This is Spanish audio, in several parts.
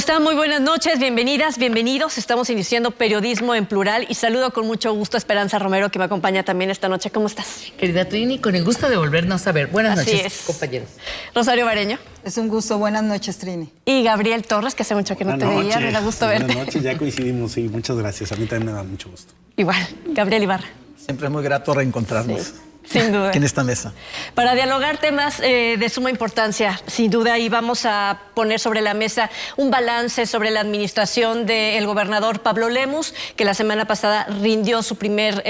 están? Muy buenas noches, bienvenidas, bienvenidos. Estamos iniciando Periodismo en Plural y saludo con mucho gusto a Esperanza Romero, que me acompaña también esta noche. ¿Cómo estás? Querida Trini, con el gusto de volvernos a ver. Buenas Así noches, es. compañeros. Rosario Bareño. Es un gusto. Buenas noches, Trini. Y Gabriel Torres, que hace mucho que no te veía. Me da gusto verte. Buenas noches, ya coincidimos, sí. Muchas gracias. A mí también me da mucho gusto. Igual, Gabriel Ibarra. Siempre es muy grato reencontrarnos. Sí. Sin duda. En esta mesa. Para dialogar temas de suma importancia, sin duda, y vamos a poner sobre la mesa un balance sobre la administración del gobernador Pablo Lemus, que la semana pasada rindió su primer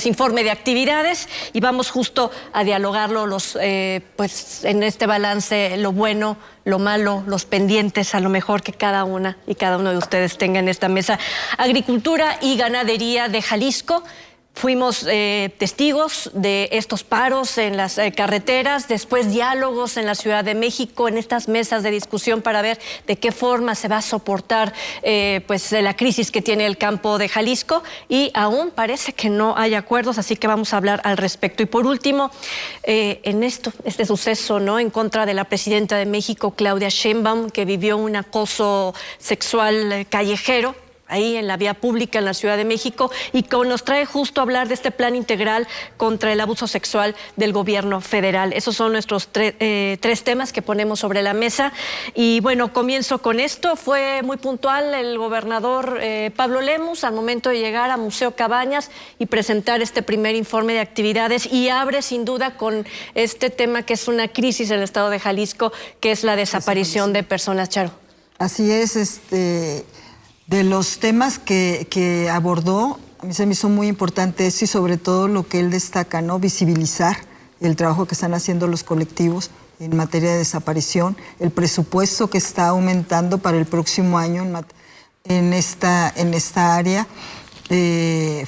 informe de actividades, y vamos justo a dialogarlo en este balance, lo bueno, lo malo, los pendientes, a lo mejor que cada una y cada uno de ustedes tenga en esta mesa. Agricultura y ganadería de Jalisco. Fuimos testigos de estos paros en las carreteras, después diálogos en la Ciudad de México, en estas mesas de discusión para ver de qué forma se va a soportar la crisis que tiene el campo de Jalisco, y aún parece que no hay acuerdos, así que vamos a hablar al respecto. Y por último, en este suceso, ¿no?, en contra de la presidenta de México, Claudia Sheinbaum, que vivió un acoso sexual callejero ahí en la vía pública en la Ciudad de México, y que nos trae justo a hablar de este plan integral contra el abuso sexual del gobierno federal. Esos son nuestros tres temas que ponemos sobre la mesa. Y bueno, comienzo con esto. Fue muy puntual el gobernador Pablo Lemus al momento de llegar a Museo Cabañas y presentar este primer informe de actividades, y abre sin duda con este tema que es una crisis en el estado de Jalisco, que es la desaparición de personas. Charo. Así es, de los temas que abordó, a mí se me hizo muy importante eso, y sobre todo lo que él destaca, ¿no? Visibilizar el trabajo que están haciendo los colectivos en materia de desaparición, el presupuesto que está aumentando para el próximo año en esta área.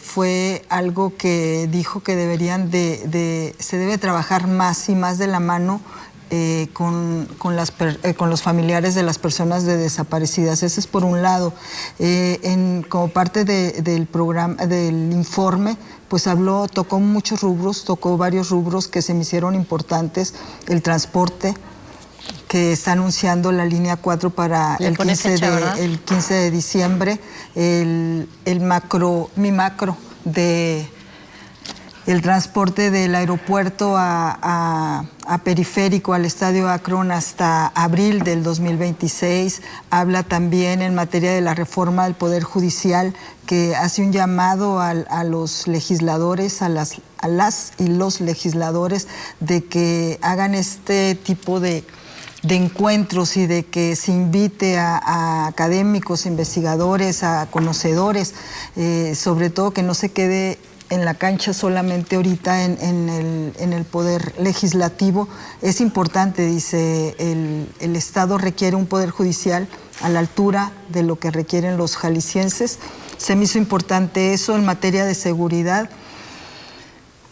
Fue algo que dijo que se debe trabajar más y más de la mano con los familiares de las personas desaparecidas. Ese es por un lado. Como parte del programa, del informe, pues tocó muchos rubros, tocó varios rubros que se me hicieron importantes. El transporte, que está anunciando la línea 4 para el 15 de diciembre, mi macro de el transporte del aeropuerto a Periférico, al Estadio Akron, hasta abril del 2026. Habla también en materia de la reforma del Poder Judicial, que hace un llamado a los legisladores, a las y los legisladores, de que hagan este tipo de encuentros, y de que se invite a académicos, investigadores, a conocedores, sobre todo que no se quede en la cancha solamente ahorita en el poder legislativo. Es importante, dice, el Estado requiere un poder judicial a la altura de lo que requieren los jaliscienses. Se me hizo importante eso. En materia de seguridad,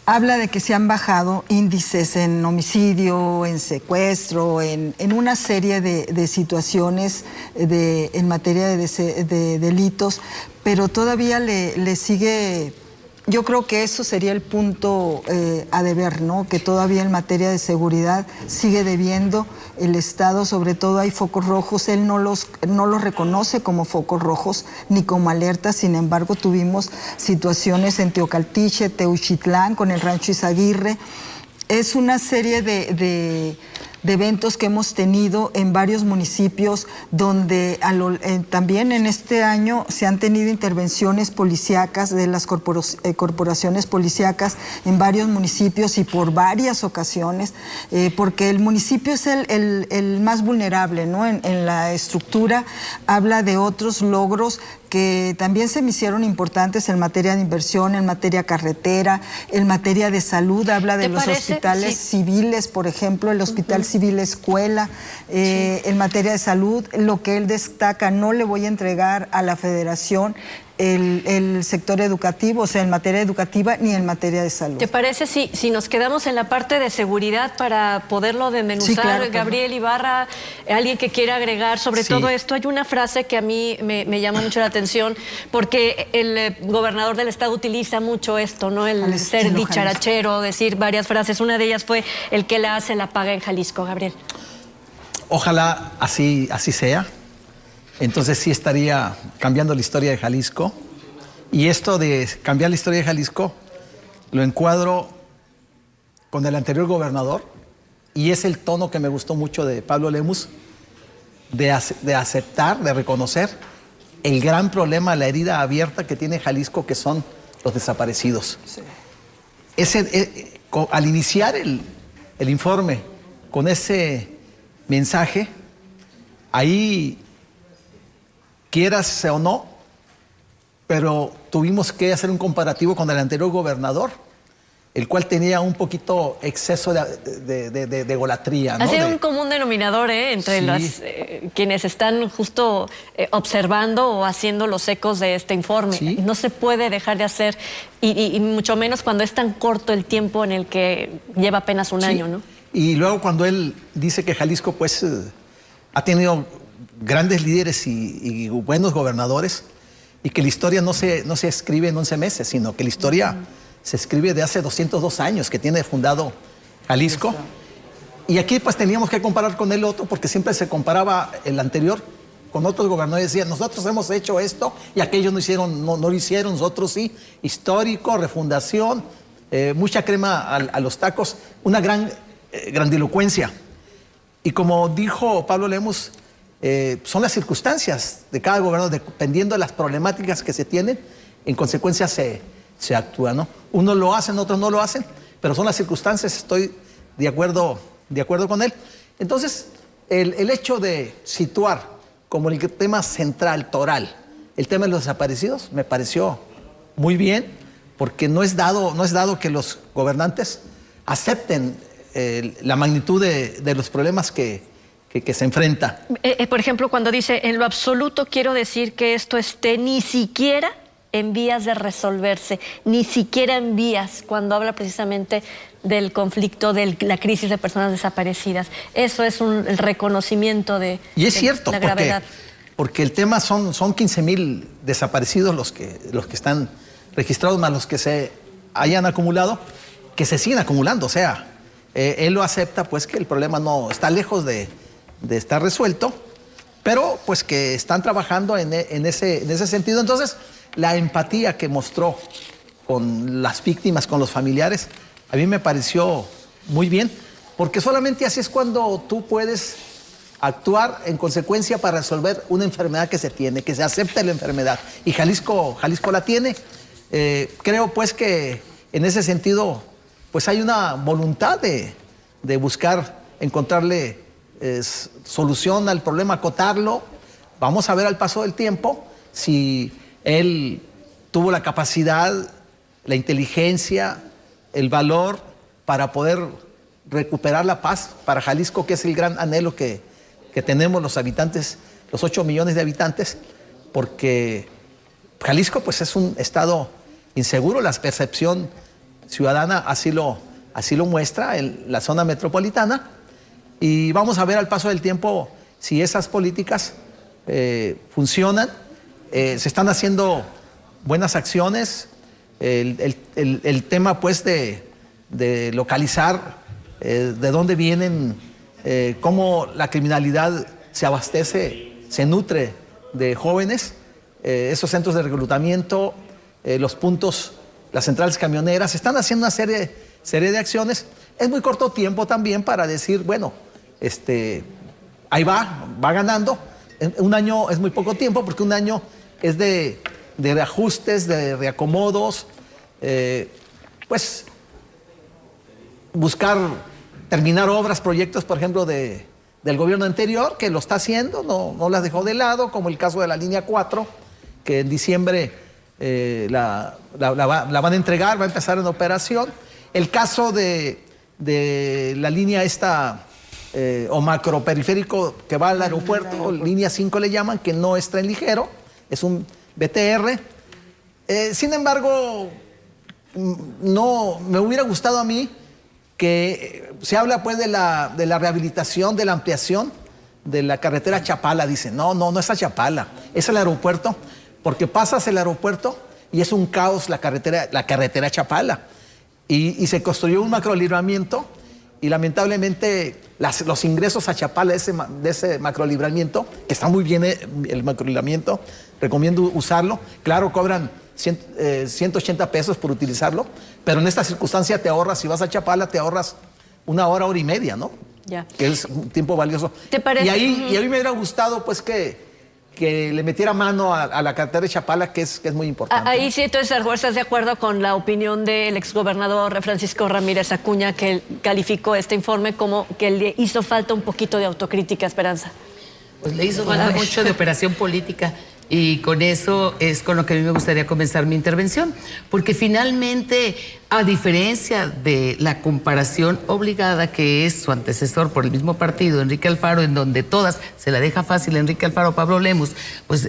habla de que se han bajado índices en homicidio, en secuestro, en una serie de situaciones en materia de delitos, pero todavía le sigue. Yo creo que eso sería el punto a deber, ¿no? Que todavía en materia de seguridad sigue debiendo el Estado. Sobre todo hay focos rojos. Él no los reconoce como focos rojos ni como alertas. Sin embargo, tuvimos situaciones en Teocaltiche, Teuchitlán, con el Rancho Izaguirre. Es una serie de eventos que hemos tenido en varios municipios, donde también en este año se han tenido intervenciones policíacas de las corporaciones policíacas en varios municipios y por varias ocasiones, porque el municipio es el más vulnerable, ¿no? En la estructura habla de otros logros que también se me hicieron importantes en materia de inversión, en materia carretera, en materia de salud. Habla de los hospitales civiles, por ejemplo, el Hospital Civil Escuela. En materia de salud, lo que él destaca: no le voy a entregar a la Federación el sector educativo, o sea, en materia educativa ni en materia de salud. ¿Te parece si nos quedamos en la parte de seguridad para poderlo desmenuzar? Sí, claro, Gabriel Ibarra, alguien que quiera agregar sobre todo esto. Hay una frase que a mí me llama mucho la atención, porque el gobernador del estado utiliza mucho esto, ¿no? El ser dicharachero, decir varias frases. Una de ellas fue: el que la hace la paga en Jalisco. Gabriel. Ojalá así sea. Entonces sí estaría cambiando la historia de Jalisco. Y esto de cambiar la historia de Jalisco lo encuadro con el anterior gobernador, y es el tono que me gustó mucho de Pablo Lemus, de aceptar, de reconocer el gran problema, la herida abierta que tiene Jalisco, que son los desaparecidos. Sí. Al iniciar el informe con ese mensaje, ahí, quieras o no, pero tuvimos que hacer un comparativo con el anterior gobernador, el cual tenía un poquito exceso de egolatría, ¿no? Ha sido un común denominador entre sí, quienes están justo observando o haciendo los ecos de este informe. Sí. No se puede dejar de hacer, y mucho menos cuando es tan corto el tiempo en el que lleva apenas un año, ¿no? Y luego cuando él dice que Jalisco pues ha tenido grandes líderes y buenos gobernadores, y que la historia no se escribe en 11 meses, sino que la historia se escribe de hace 202 años que tiene fundado Jalisco. Y aquí pues teníamos que comparar con el otro, porque siempre se comparaba el anterior con otros gobernadores. Decían, nosotros hemos hecho esto y aquellos no lo hicieron, nosotros sí. Histórico, refundación, mucha crema a los tacos, una gran grandilocuencia. Y como dijo Pablo Lemus, son las circunstancias de cada gobernador, dependiendo de las problemáticas que se tienen, en consecuencia se actúa, ¿no? Unos lo hacen, otros no lo hacen, pero son las circunstancias, estoy de acuerdo con él. Entonces, el hecho de situar como el tema central, toral, el tema de los desaparecidos, me pareció muy bien, porque no es dado que los gobernantes acepten la magnitud de los problemas que se enfrenta. Por ejemplo, cuando dice, en lo absoluto quiero decir que esto esté ni siquiera en vías de resolverse, ni siquiera en vías, cuando habla precisamente del conflicto, de la crisis de personas desaparecidas. Eso es el reconocimiento de y es cierto, la gravedad. Porque el tema son 15,000 desaparecidos los que están registrados, más los que se hayan acumulado, que se siguen acumulando. O sea, él lo acepta, pues que el problema no está lejos de estar resuelto, pero pues que están trabajando en ese sentido. Entonces, la empatía que mostró con las víctimas, con los familiares, a mí me pareció muy bien, porque solamente así es cuando tú puedes actuar en consecuencia para resolver una enfermedad que se tiene, que se acepte la enfermedad. Y Jalisco la tiene. Creo pues que en ese sentido pues hay una voluntad de buscar, encontrarle solución al problema, acotarlo. Vamos a ver al paso del tiempo si él tuvo la capacidad, la inteligencia, el valor para poder recuperar la paz para Jalisco, que es el gran anhelo que tenemos los habitantes, los 8 millones de habitantes, porque Jalisco pues es un estado inseguro, la percepción ciudadana así lo muestra en la zona metropolitana, y vamos a ver al paso del tiempo si esas políticas funcionan. Se están haciendo buenas acciones, el tema pues de localizar de dónde vienen, cómo la criminalidad se abastece, se nutre de jóvenes, esos centros de reclutamiento, los puntos, las centrales camioneras, están haciendo una serie de acciones. Es muy corto tiempo también para decir, bueno, ahí va ganando. Un año es muy poco tiempo, porque un año es de reajustes, de reacomodos, pues buscar terminar obras, proyectos, por ejemplo, del gobierno anterior, que lo está haciendo, no las dejó de lado, como el caso de la línea 4, que en diciembre la van a entregar, va a empezar en operación. El caso de la línea esta o macroperiférico que va al aeropuerto, línea 5 le llaman, que no es tren ligero, es un BTR. Sin embargo, no me hubiera gustado a mí que se habla pues de la rehabilitación, de la ampliación de la carretera Chapala. Dicen, no es a Chapala, es el aeropuerto, porque pasas el aeropuerto y es un caos la carretera Chapala. Y se construyó un macrolibramiento y lamentablemente los ingresos a Chapala de ese macrolibramiento, que está muy bien el macrolibramiento, recomiendo usarlo. Claro, cobran 180 pesos por utilizarlo, pero en esta circunstancia te ahorras, si vas a Chapala, te ahorras 1 hora, 1 y media, ¿no? Ya. Que es un tiempo valioso. ¿Te parece? Y ahí me hubiera gustado pues que le metiera mano a la carretera de Chapala, que es muy importante. Ahí sí, entonces, ¿estás de acuerdo con la opinión del exgobernador Francisco Ramírez Acuña, que calificó este informe como que le hizo falta un poquito de autocrítica, Esperanza? Pues le hizo falta mucho de operación política. Y con eso es con lo que a mí me gustaría comenzar mi intervención, porque finalmente, a diferencia de la comparación obligada que es su antecesor por el mismo partido, Enrique Alfaro, en donde todas se la deja fácil Enrique Alfaro, Pablo Lemus, pues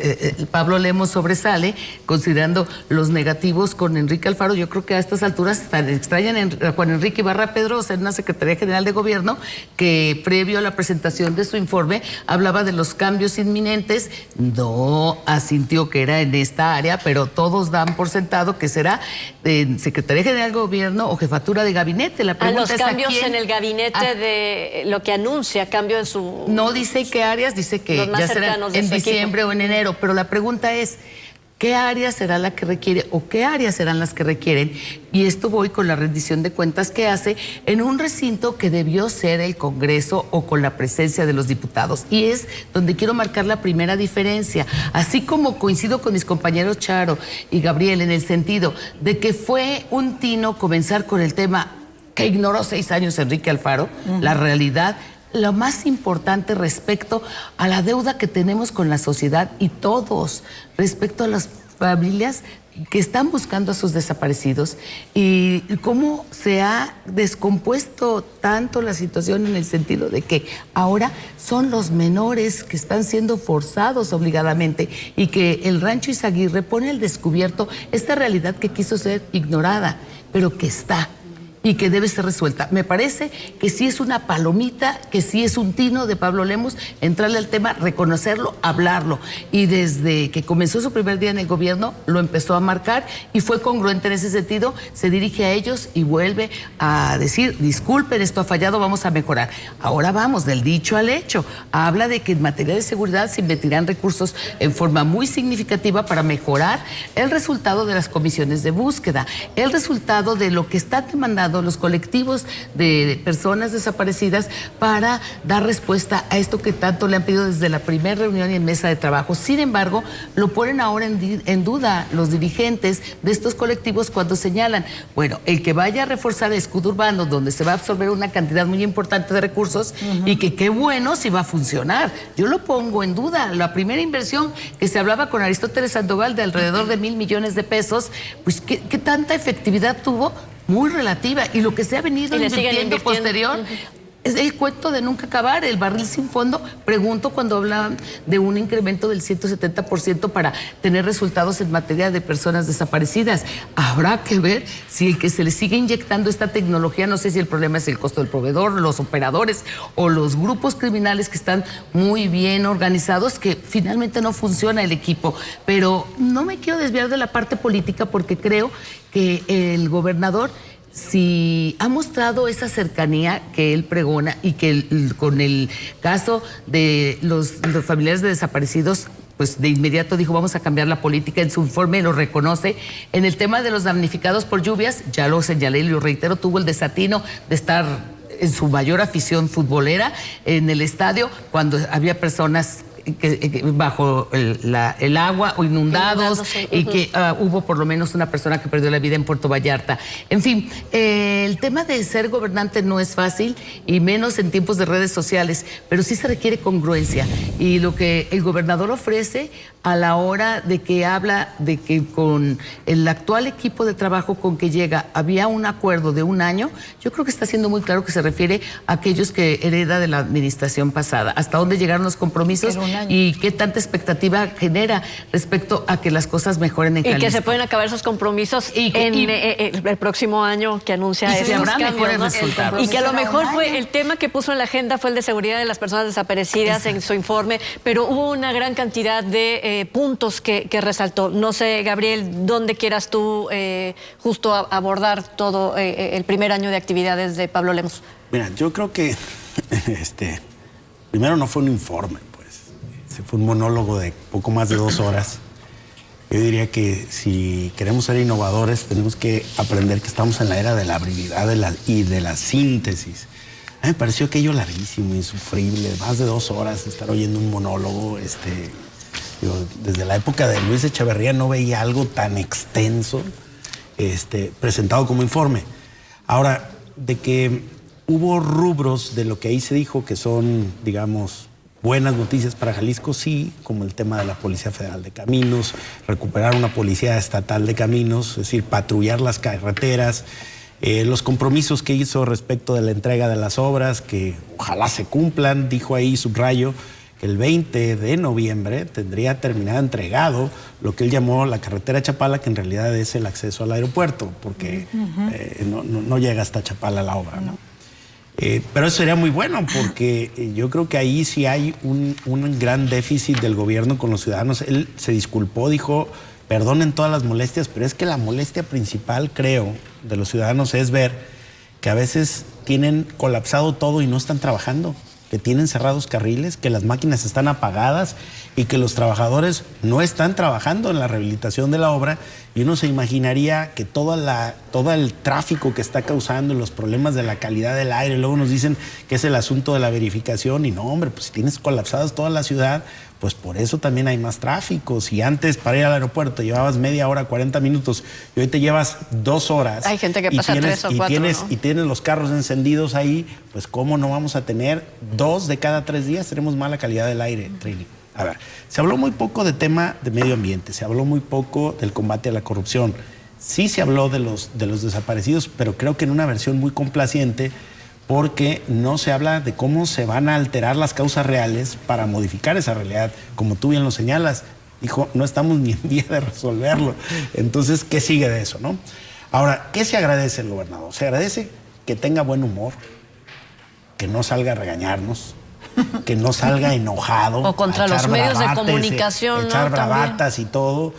Pablo Lemus sobresale, considerando los negativos con Enrique Alfaro. Yo creo que a estas alturas extrañan a Juan Enrique Ibarra Pedrosa, en una Secretaría General de Gobierno, que previo a la presentación de su informe hablaba de los cambios inminentes. No asintió que era en esta área, pero todos dan por sentado que será en Secretaría General de Gobierno o Jefatura de Gabinete. La pregunta los es cambios ¿a quién? en el gabinete de lo que anuncia, cambio en su... No dice qué áreas, dice que ya será en diciembre o en enero, pero la pregunta es ¿qué área será la que requiere o qué áreas serán las que requieren? Y esto voy con la rendición de cuentas que hace en un recinto que debió ser el Congreso o con la presencia de los diputados. Y es donde quiero marcar la primera diferencia. Así como coincido con mis compañeros Charo y Gabriel en el sentido de que fue un tino comenzar con el tema que ignoró 6 años Enrique Alfaro, la realidad, lo más importante respecto a la deuda que tenemos con la sociedad y todos, respecto a las familias que están buscando a sus desaparecidos y cómo se ha descompuesto tanto la situación en el sentido de que ahora son los menores que están siendo forzados obligadamente y que el Rancho Izaguirre pone al descubierto esta realidad que quiso ser ignorada, pero que está y que debe ser resuelta. Me parece que sí es una palomita, que sí es un tino de Pablo Lemus, entrarle al tema, reconocerlo, hablarlo. Y desde que comenzó su primer día en el gobierno, lo empezó a marcar y fue congruente en ese sentido. Se dirige a ellos y vuelve a decir, disculpen, esto ha fallado, vamos a mejorar. Ahora vamos, del dicho al hecho. Habla de que en materia de seguridad se invertirán recursos en forma muy significativa para mejorar el resultado de las comisiones de búsqueda, el resultado de lo que está demandando los colectivos de personas desaparecidas para dar respuesta a esto que tanto le han pedido desde la primera reunión y en mesa de trabajo. Sin embargo, lo ponen ahora en duda los dirigentes de estos colectivos cuando señalan, bueno, el que vaya a reforzar el escudo urbano donde se va a absorber una cantidad muy importante de recursos y que qué bueno si va a funcionar. Yo lo pongo en duda. La primera inversión que se hablaba con Aristóteles Sandoval de alrededor de 1,000 millones de pesos, pues ¿qué tanta efectividad tuvo? Muy relativa, y lo que se ha venido invirtiendo posterior es el cuento de nunca acabar, el barril sin fondo. Pregunto cuando hablan de un incremento del 170% para tener resultados en materia de personas desaparecidas. Habrá que ver si el que se le sigue inyectando esta tecnología, no sé si el problema es el costo del proveedor, los operadores o los grupos criminales que están muy bien organizados, que finalmente no funciona el equipo. Pero no me quiero desviar de la parte política porque creo que el gobernador, si ha mostrado esa cercanía que él pregona y que con el caso de los familiares de desaparecidos, pues de inmediato dijo vamos a cambiar la política, en su informe lo reconoce. En el tema de los damnificados por lluvias, ya lo señalé y lo reitero, tuvo el desatino de estar en su mayor afición futbolera en el estadio cuando había personas que bajo el agua o inundados y que hubo por lo menos una persona que perdió la vida en Puerto Vallarta. En fin, el tema de ser gobernante no es fácil y menos en tiempos de redes sociales, pero sí se requiere congruencia y lo que el gobernador ofrece a la hora de que habla de que con el actual equipo de trabajo con que llega había un acuerdo de 1 año, yo creo que está siendo muy claro que se refiere a aquellos que hereda de la administración pasada. ¿Hasta dónde llegaron los compromisos? y qué tanta expectativa genera respecto a que las cosas mejoren en Jalisco. Y que se pueden acabar esos compromisos el próximo año que anuncia esos cambios, ¿no? Y que a lo mejor fue el tema que puso en la agenda fue el de seguridad de las personas desaparecidas en su informe, pero hubo una gran cantidad de puntos que resaltó. No sé, Gabriel, ¿dónde quieras tú justo abordar todo el primer año de actividades de Pablo Lemus? Mira, yo creo que primero no fue un informe, pues. Fue un monólogo de poco más de 2 horas. Yo diría que si queremos ser innovadores, tenemos que aprender que estamos en la era de la brevedad y de la síntesis. A mí me pareció aquello larguísimo, insufrible, más de 2 horas de estar oyendo un monólogo. Desde la época de Luis Echeverría no veía algo tan extenso presentado como informe. Ahora, de que hubo rubros de lo que ahí se dijo que son, digamos, buenas noticias para Jalisco, sí, como el tema de la Policía Federal de Caminos, recuperar una Policía Estatal de Caminos, es decir, patrullar las carreteras, los compromisos que hizo respecto de la entrega de las obras, que ojalá se cumplan, dijo ahí, subrayo, que el 20 de noviembre tendría terminado entregado lo que él llamó la carretera Chapala, que en realidad es el acceso al aeropuerto, porque no llega hasta Chapala la obra, ¿no? Pero eso sería muy bueno, porque yo creo que ahí sí hay un gran déficit del gobierno con los ciudadanos. Él se disculpó, dijo, perdonen todas las molestias, pero es que la molestia principal, creo, de los ciudadanos es ver que a veces tienen colapsado todo y no están trabajando, que tienen cerrados carriles, que las máquinas están apagadas y que los trabajadores no están trabajando en la rehabilitación de la obra, y uno se imaginaría que todo el tráfico que está causando, los problemas de la calidad del aire, luego nos dicen que es el asunto de la verificación, y no, hombre, pues si tienes colapsadas toda la ciudad, pues por eso también hay más tráfico. Si antes para ir al aeropuerto llevabas media hora, 40 minutos, y hoy te llevas 2 horas. Hay gente que pasa 3 o 4, ¿no? Y tienes los carros encendidos ahí, pues cómo no vamos a tener 2 de cada 3 días, tenemos mala calidad del aire, Trini. A ver, se habló muy poco de tema de medio ambiente, se habló muy poco del combate a la corrupción. Sí se habló de los desaparecidos, pero creo que en una versión muy complaciente, porque no se habla de cómo se van a alterar las causas reales para modificar esa realidad. Como tú bien lo señalas, dijo, no estamos ni en vía de resolverlo. Entonces, ¿qué sigue de eso, no? Ahora, ¿qué se agradece el gobernador? Se agradece que tenga buen humor, que no salga a regañarnos, que no salga enojado. O contra los medios de comunicación, echar ¿no? bravatas y todo.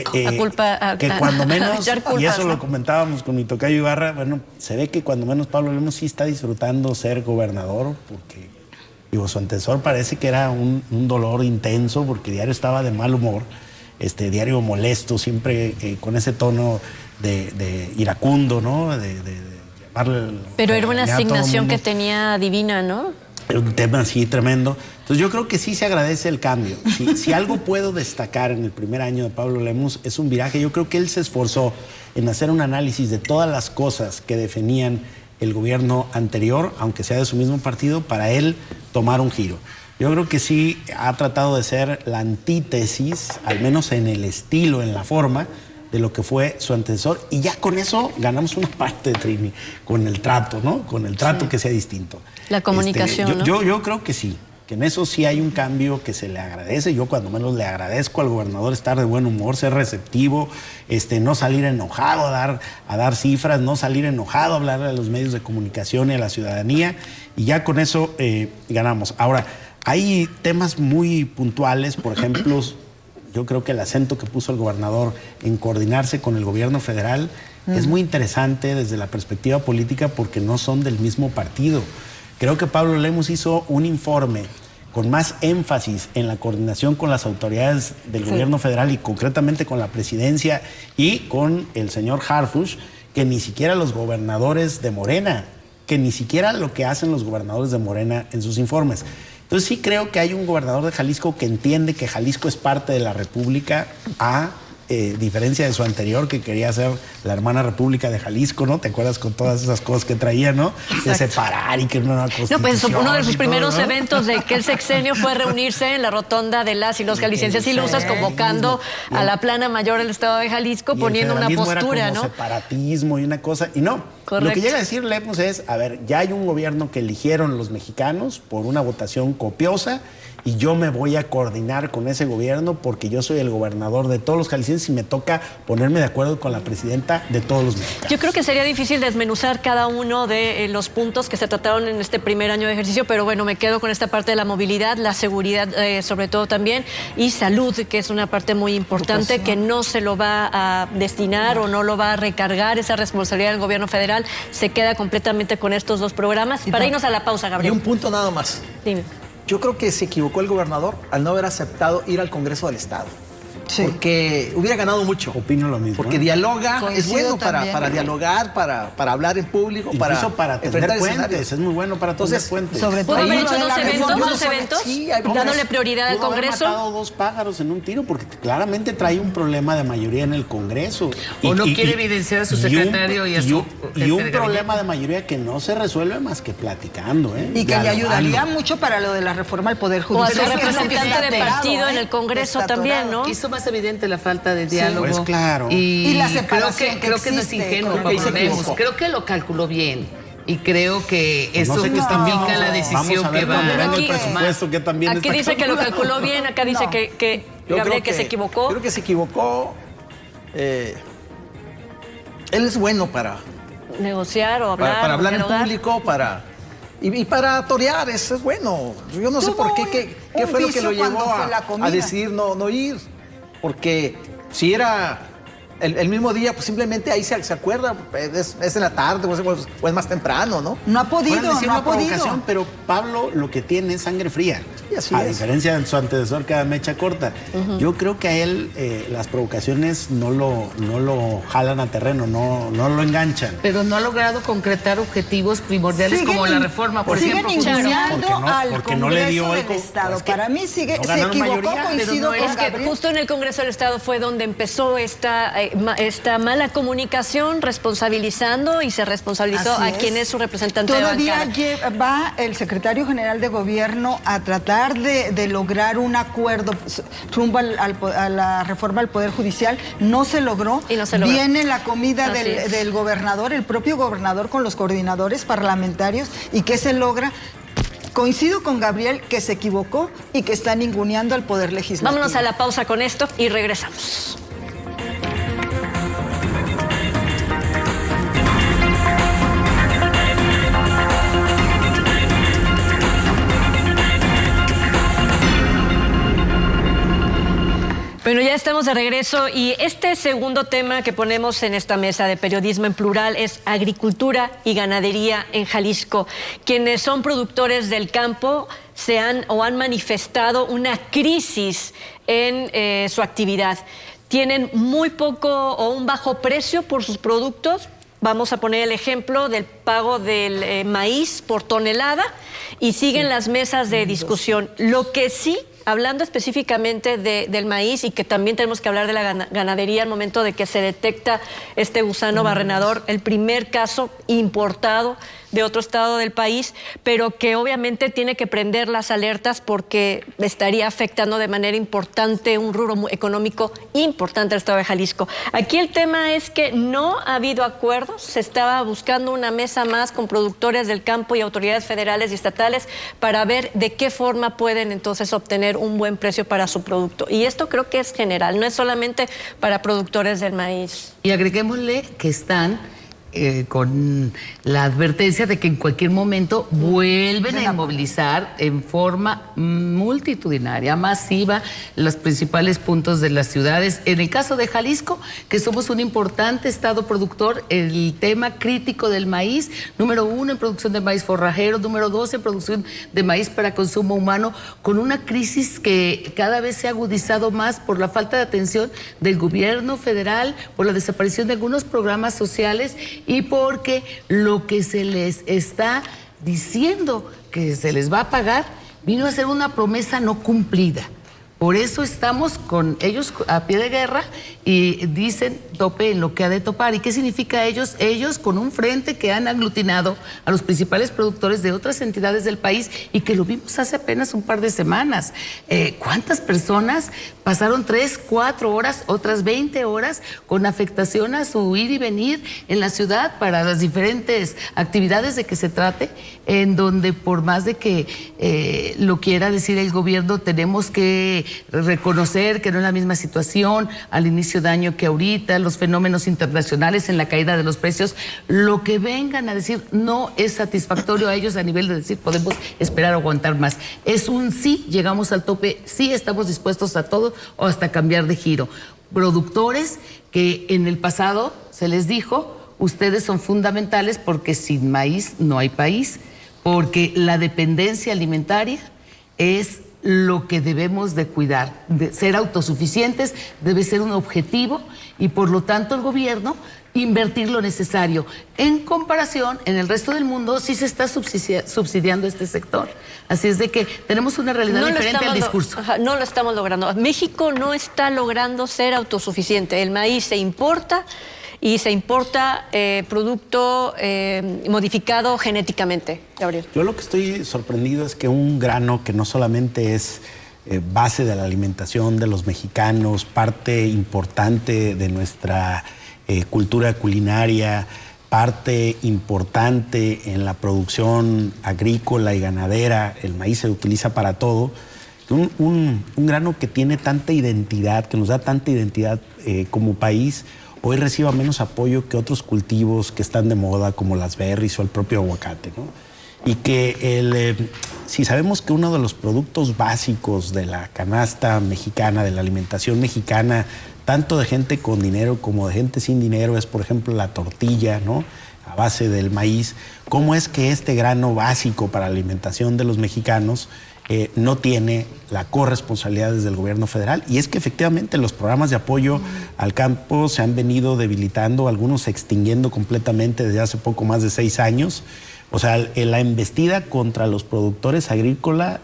Que cuando menos, y eso lo comentábamos con mi tocayo Ibarra, bueno, se ve que cuando menos Pablo Lemus sí está disfrutando ser gobernador, porque su antecesor parece que era un dolor intenso, porque diario estaba de mal humor, diario molesto, siempre con ese tono de iracundo, ¿no? De llamarle. Pero era una asignación que tenía divina, ¿no? Un tema así tremendo. Entonces yo creo que sí se agradece el cambio. Si algo puedo destacar en el primer año de Pablo Lemus es un viraje. Yo creo que él se esforzó en hacer un análisis de todas las cosas que definían el gobierno anterior, aunque sea de su mismo partido, para él tomar un giro. Yo creo que sí ha tratado de ser la antítesis, al menos en el estilo, en la forma, de lo que fue su antecesor, y ya con eso ganamos una parte de Trini, con el trato, ¿no? Con el trato que sea distinto. La comunicación, ¿no? Yo creo que sí, que en eso sí hay un cambio que se le agradece. Yo cuando menos le agradezco al gobernador estar de buen humor, ser receptivo, no salir enojado a dar cifras, no salir enojado a hablar a los medios de comunicación y a la ciudadanía, y ya con eso ganamos. Ahora, hay temas muy puntuales, por ejemplo, yo creo que el acento que puso el gobernador en coordinarse con el gobierno federal es muy interesante desde la perspectiva política, porque no son del mismo partido. Creo que Pablo Lemus hizo un informe con más énfasis en la coordinación con las autoridades del gobierno federal, y concretamente con la presidencia y con el señor Harfuch, que ni siquiera los gobernadores de Morena, que ni siquiera lo que hacen los gobernadores de Morena en sus informes. Entonces sí creo que hay un gobernador de Jalisco que entiende que Jalisco es parte de la República, diferencia de su anterior, que quería ser la hermana república de Jalisco, ¿no? ¿Te acuerdas con todas esas cosas que traía, ¿no? De separar y que no era una constitución. No, pues uno de sus primeros todo, ¿no? eventos de aquel sexenio fue reunirse en la rotonda de las y los jaliscienses ilusas, convocando a la plana mayor del estado de Jalisco, poniendo una postura, era como ¿no? separatismo y una cosa, y no. Correcto. Lo que llega a decir Lemus es, a ver, ya hay un gobierno que eligieron los mexicanos por una votación copiosa, y yo me voy a coordinar con ese gobierno porque yo soy el gobernador de todos los jaliscienses y me toca ponerme de acuerdo con la presidenta de todos los mexicanos. Yo creo que sería difícil desmenuzar cada uno de los puntos que se trataron en este primer año de ejercicio, pero bueno, me quedo con esta parte de la movilidad, la seguridad sobre todo también, y salud, que es una parte muy importante, que no se lo va a destinar o no lo va a recargar esa responsabilidad del gobierno federal, se queda completamente con estos dos programas. Para irnos a la pausa, Y Gabriel. un punto nada más. Dime. Yo creo que se equivocó el gobernador al no haber aceptado ir al Congreso del Estado. Sí. Porque hubiera ganado mucho. Opino lo mismo. Porque ¿eh? dialoga, Coincido es bueno también. para dialogar, para hablar en público, Incluso para tender enfrentar puentes, escenarios. es muy bueno para tender Entonces, puentes. sobre todo ¿Pudo haber ahí hecho lo de dos la eventos, reforma, dos eventos? Sí, dándole prioridad al Pudo haber Congreso. matado dos pájaros en un tiro porque claramente trae un problema de mayoría en el Congreso. O no quiere evidenciar a su secretario y a su jefe y un de problema gabinete. de mayoría que no se resuelve más que platicando, ¿eh? Y que le Dialogando. ayudaría mucho para lo de la reforma al Poder O a Judicial. ser que es lo que representante está de atorado, partido en el Congreso Está también, atorado. ¿no? Hizo más evidente la falta de diálogo. Pues claro. Y la creo separación que, que creo que no es existe, ingenuo, creo que ahí se Pablo Lemus. equivocó. Creo que lo calculó bien. Y creo que Pues eso no sé qué está justifica bien. la Vamos decisión a ver que va cuando a venga el Aquí- presupuesto que también Aquí está dice que lo calculado. calculó bien, acá dice No. que Yo Gabriel creo que se equivocó. Creo que se equivocó. Él es bueno para Negociar o hablar. para hablar en dialogar. público, y para torear, eso es bueno. Yo no sé Tuvo por qué, un qué fue lo que vicio lo llevó cuando fue la comida. a decidir no ir. Porque si era el mismo día, pues simplemente ahí se acuerda, es en la tarde o es más temprano, ¿no? No ha podido, Pueden decir no ha una podido. provocación, pero Pablo lo que tiene es sangre fría. Sí, así a es. diferencia de su antecesor que era mecha corta. Yo creo que a él las provocaciones no lo jalan a terreno, no lo enganchan. Pero no ha logrado concretar objetivos primordiales Siguen como la in- reforma, por siguen ejemplo. ninguneando al porque no le dio Congreso del eco. Estado. Es que Para mí se no ganaron equivocó, mayoría, pero coincido no con Es que Gabriel. justo en el Congreso del Estado fue donde empezó esta mala comunicación, responsabilizando y se responsabilizó Así a es. quien es su representante Todavía de bancada. va el secretario general de gobierno a tratar de lograr un acuerdo rumbo a la reforma al Poder Judicial. No se logró. Y no se logró. Viene la comida Así es. del gobernador, el propio gobernador con los coordinadores parlamentarios. ¿Y qué se logra? Coincido con Gabriel que se equivocó y que está ninguneando al Poder Legislativo. Vámonos a la pausa con esto y regresamos. Bueno, ya estamos de regreso y este segundo tema que ponemos en esta mesa de periodismo en plural es agricultura y ganadería en Jalisco. Quienes son productores del campo han manifestado una crisis en su actividad. Tienen muy poco o un bajo precio por sus productos. Vamos a poner el ejemplo del pago del maíz por tonelada y siguen las mesas de discusión. Lo que sí, hablando específicamente del maíz y que también tenemos que hablar de la ganadería al momento de que se detecta este gusano barrenador, el primer caso importado de otro estado del país, pero que obviamente tiene que prender las alertas porque estaría afectando de manera importante un rubro económico importante al estado de Jalisco. Aquí el tema es que no ha habido acuerdos, se estaba buscando una mesa más con productores del campo y autoridades federales y estatales para ver de qué forma pueden entonces obtener un buen precio para su producto. Y esto creo que es general, no es solamente para productores del maíz. Y agreguémosle que están con la advertencia de que en cualquier momento vuelven a inmovilizar en forma multitudinaria, masiva, los principales puntos de las ciudades. En el caso de Jalisco, que somos un importante estado productor, el tema crítico del maíz, número 1 en producción de maíz forrajero, número 2 en producción de maíz para consumo humano, con una crisis que cada vez se ha agudizado más por la falta de atención del gobierno federal, por la desaparición de algunos programas sociales y porque lo que se les está diciendo que se les va a pagar vino a ser una promesa no cumplida. Por eso estamos con ellos a pie de guerra y dicen tope en lo que ha de topar. ¿Y qué significa ellos? Ellos con un frente que han aglutinado a los principales productores de otras entidades del país y que lo vimos hace apenas un par de semanas. ¿Cuántas personas pasaron 3, 4 horas, otras 20 horas con afectación a su ir y venir en la ciudad para las diferentes actividades de que se trate, en donde por más de que lo quiera decir el gobierno, tenemos que reconocer que no es la misma situación al inicio de año que ahorita, los fenómenos internacionales en la caída de los precios, lo que vengan a decir no es satisfactorio a ellos a nivel de decir podemos esperar o aguantar más. Es un sí, llegamos al tope, sí estamos dispuestos a todo o hasta cambiar de giro. Productores que en el pasado se les dijo, ustedes son fundamentales porque sin maíz no hay país, porque la dependencia alimentaria es lo que debemos de cuidar. De ser autosuficientes debe ser un objetivo y por lo tanto el gobierno invertir lo necesario. En comparación, en el resto del mundo sí se está subsidiando este sector. Así es de que tenemos una realidad diferente al discurso. No lo estamos logrando. México no está logrando ser autosuficiente. El maíz se importa y se importa producto modificado genéticamente. Gabriel. Yo lo que estoy sorprendido es que un grano que no solamente es base de la alimentación de los mexicanos, parte importante de nuestra cultura culinaria, parte importante en la producción agrícola y ganadera, el maíz se utiliza para todo. Un grano que tiene tanta identidad, que nos da tanta identidad como país, hoy reciba menos apoyo que otros cultivos que están de moda, como las berries o el propio aguacate, ¿no? Y que si sabemos que uno de los productos básicos de la canasta mexicana, de la alimentación mexicana, tanto de gente con dinero como de gente sin dinero, es por ejemplo la tortilla, ¿no? A base del maíz. ¿Cómo es que este grano básico para la alimentación de los mexicanos no tiene la corresponsabilidad desde el gobierno federal? Y es que efectivamente los programas de apoyo al campo se han venido debilitando, algunos extinguiendo completamente desde hace poco más de 6 años. O sea, la embestida contra los productores agrícolas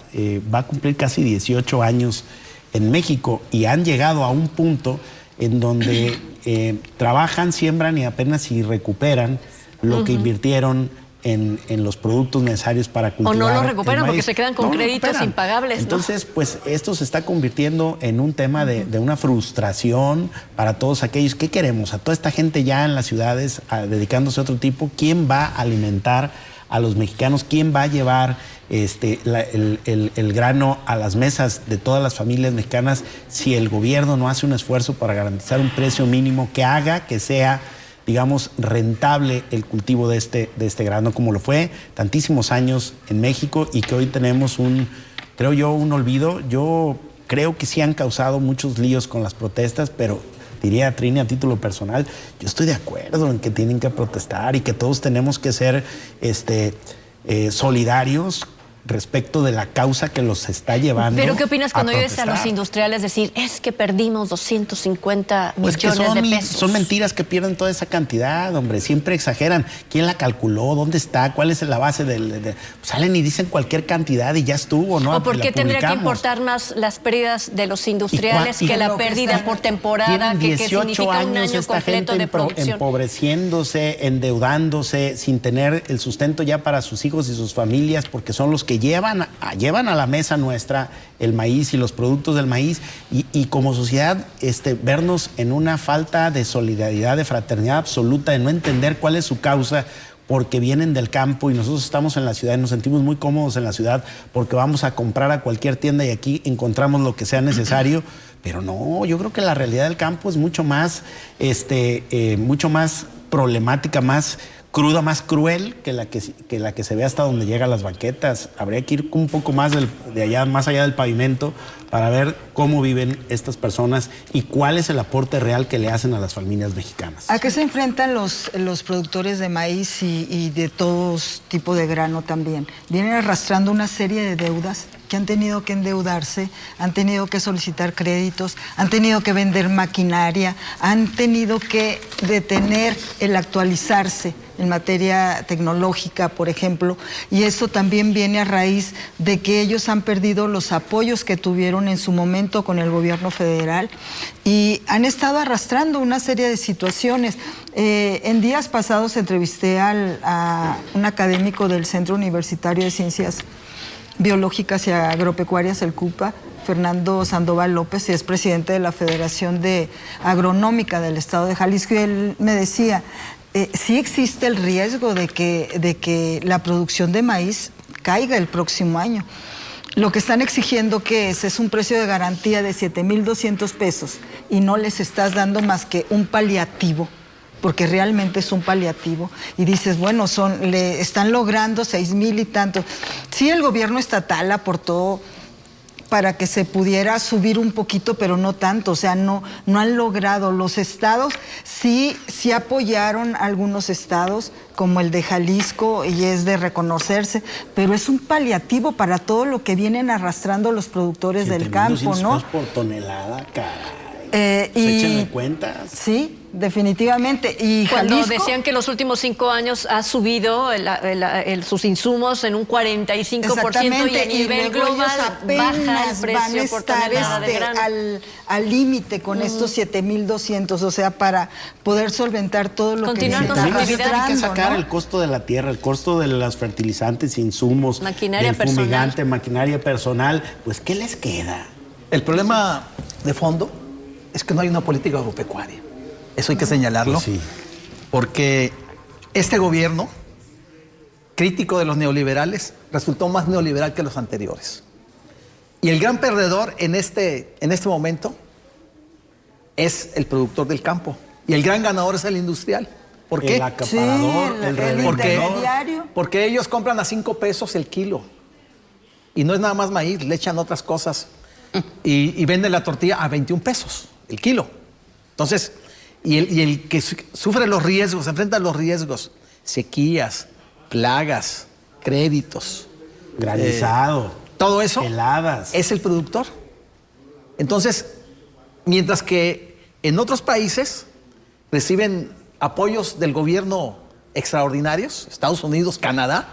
va a cumplir casi 18 años en México y han llegado a un punto en donde trabajan, siembran y apenas si recuperan lo que invirtieron en los productos necesarios para cultivar. O no lo recuperan porque se quedan con créditos impagables. Entonces, pues esto se está convirtiendo en un tema de una frustración para todos aquellos. ¿Qué queremos? A toda esta gente ya en las ciudades dedicándose a otro tipo. ¿Quién va a alimentar a los mexicanos? ¿Quién va a llevar el grano a las mesas de todas las familias mexicanas si el gobierno no hace un esfuerzo para garantizar un precio mínimo que haga que sea, digamos, rentable el cultivo de este grano, como lo fue tantísimos años en México y que hoy tenemos creo yo, un olvido? Yo creo que sí han causado muchos líos con las protestas, pero diría Trini a título personal, yo estoy de acuerdo en que tienen que protestar y que todos tenemos que ser solidarios respecto de la causa que los está llevando. ¿Pero qué opinas cuando oyes a los industriales decir, es que perdimos 250 millones de pesos? Son mentiras que pierden toda esa cantidad, hombre. Siempre exageran. ¿Quién la calculó? ¿Dónde está? ¿Cuál es la base salen y dicen cualquier cantidad y ya estuvo, ¿no? ¿O por qué tendría que importar más las pérdidas de los industriales que la pérdida por temporada que significa un año completo de producción? Empobreciéndose, endeudándose, sin tener el sustento ya para sus hijos y sus familias, porque son los que llevan a la mesa nuestra el maíz y los productos del maíz y como sociedad vernos en una falta de solidaridad, de fraternidad absoluta, de no entender cuál es su causa, porque vienen del campo y nosotros estamos en la ciudad y nos sentimos muy cómodos en la ciudad porque vamos a comprar a cualquier tienda y aquí encontramos lo que sea necesario. Pero no, yo creo que la realidad del campo es mucho más problemática, más cruda, más cruel que la que se ve hasta donde llegan las banquetas. Habría que ir un poco más más allá del pavimento para ver cómo viven estas personas y cuál es el aporte real que le hacen a las familias mexicanas. ¿A qué se enfrentan los productores de maíz y de todos tipo de grano también? Vienen arrastrando una serie de deudas que han tenido que endeudarse, han tenido que solicitar créditos, han tenido que vender maquinaria, han tenido que detener el actualizarse en materia tecnológica, por ejemplo, y eso también viene a raíz de que ellos han perdido los apoyos que tuvieron en su momento con el gobierno federal y han estado arrastrando una serie de situaciones. En días pasados entrevisté a un académico del Centro Universitario de Ciencias Biológicas y Agropecuarias, el CUPA, Fernando Sandoval López, y es presidente de la Federación Agronómica del Estado de Jalisco, y él me decía, sí existe el riesgo de que la producción de maíz caiga el próximo año. Lo que están exigiendo que es un precio de garantía de 7,200 pesos y no les estás dando más que un paliativo, porque realmente es un paliativo, y dices, bueno, le están logrando 6,000 y tantos. Sí, el gobierno estatal aportó para que se pudiera subir un poquito, pero no tanto, o sea, no han logrado. Los estados sí apoyaron a algunos estados, como el de Jalisco, y es de reconocerse, pero es un paliativo para todo lo que vienen arrastrando los productores del campo, ¿no? por tonelada, caray. Échenle cuentas. Sí, definitivamente. Y cuando Jalisco, decían que los últimos 5 años ha subido sus insumos en un 45% y a nivel global baja el precio por tonelada de grano. al límite con estos 7,200, o sea, para poder solventar todo lo Continuar que con necesitamos. su actividad. Hay que sacar, ¿no?, el ¿no? costo de la tierra, el costo de los fertilizantes, insumos, maquinaria del fumigante, maquinaria personal. Pues, ¿qué les queda? El problema de fondo es que no hay una política agropecuaria. Eso hay que señalarlo. Pues sí. Porque este gobierno, crítico de los neoliberales, resultó más neoliberal que los anteriores. Y el gran perdedor en este momento es el productor del campo. Y el gran ganador es el industrial. ¿Por qué? El acaparador, Sí, el revendedor. intermediario. Porque ellos compran a 5 pesos el kilo. Y no es nada más maíz, le echan otras cosas. Y venden la tortilla a 21 pesos el kilo. Entonces, y el que sufre los riesgos, enfrenta los riesgos, sequías, plagas, créditos, Granizado, todo eso heladas, es el productor. Entonces, mientras que en otros países reciben apoyos del gobierno extraordinarios, Estados Unidos, Canadá,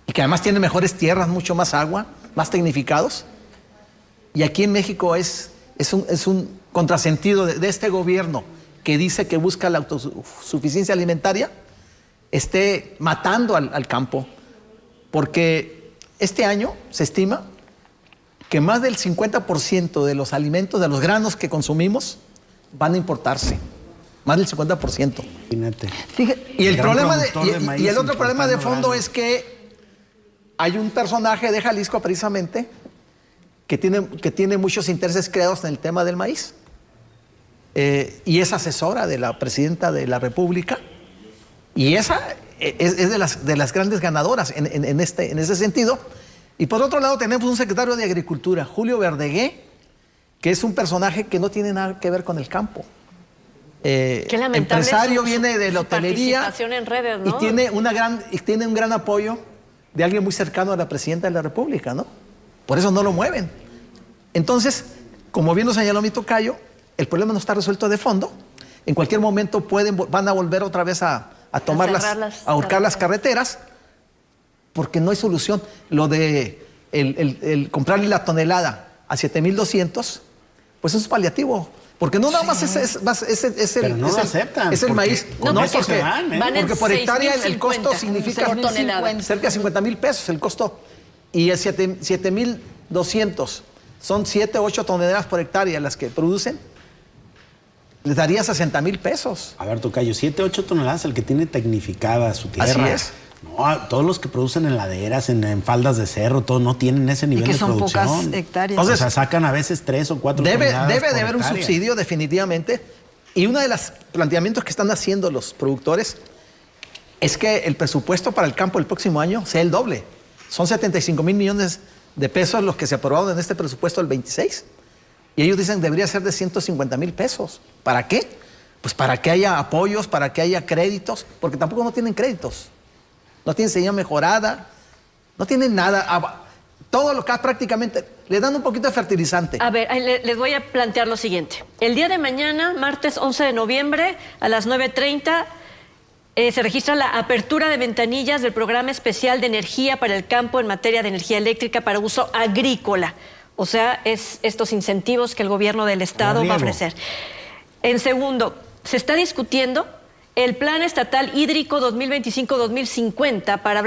y que además tienen mejores tierras, mucho más agua, más tecnificados, y aquí en México es un contrasentido de este gobierno que dice que busca la autosuficiencia alimentaria, esté matando al campo, porque este año se estima que más del 50% de los alimentos, de los granos que consumimos, van a importarse. Más del 50%. Imagínate. Y el problema maíz y el otro problema de fondo grano. es que hay un personaje de Jalisco precisamente que tiene muchos intereses creados en el tema del maíz. Y es asesora de la presidenta de la República. Y esa es de las grandes ganadoras en ese sentido. Y por otro lado tenemos un secretario de Agricultura, Julio Verdegué, que es un personaje que no tiene nada que ver con el campo. Qué lamentable Empresario, viene de la hotelería, participación en redes, ¿no? y tiene un gran apoyo de alguien muy cercano a la presidenta de la República, ¿no? Por eso no lo mueven. Entonces, como bien lo señaló mi tocayo, el problema no está resuelto de fondo. En cualquier momento van a volver otra vez a ahorcar las carreteras, porque no hay solución. Lo de el comprarle la tonelada a 7,200, pues eso es paliativo. Porque no nada más Pero no lo aceptan, es el porque- maíz. No, porque se van, ¿eh? Porque por hectárea el 6,050 costo significa por tonelada. cerca de 50,000 pesos el costo. Y el 7,200 son 7, 8 toneladas por hectárea las que producen. Les daría 60,000 pesos. A ver, tocayo, 7, 8 toneladas el que tiene tecnificada su tierra. Así es. No, todos los que producen en laderas, en faldas de cerro, todo no tienen ese nivel que de son producción. pocas hectáreas. O sea, sacan a veces 3 o 4 toneladas Debe por de haber un hectárea. subsidio definitivamente. Y uno de los planteamientos que están haciendo los productores es que el presupuesto para el campo el próximo año sea el doble. Son 75,000 millones de pesos los que se aprobaron en este presupuesto del 26. Y ellos dicen que debería ser de 150,000 pesos. ¿Para qué? Pues para que haya apoyos, para que haya créditos, porque tampoco no tienen créditos. No tienen señal mejorada, no tienen nada. Todo lo que prácticamente le dan un poquito de fertilizante. A ver, les voy a plantear lo siguiente. El día de mañana, martes 11 de noviembre, a las 9:30, Se registra la apertura de ventanillas del programa especial de energía para el campo en materia de energía eléctrica para uso agrícola. O sea, es estos incentivos que el gobierno del estado va a ofrecer. En segundo, se está discutiendo el Plan Estatal Hídrico 2025-2050 para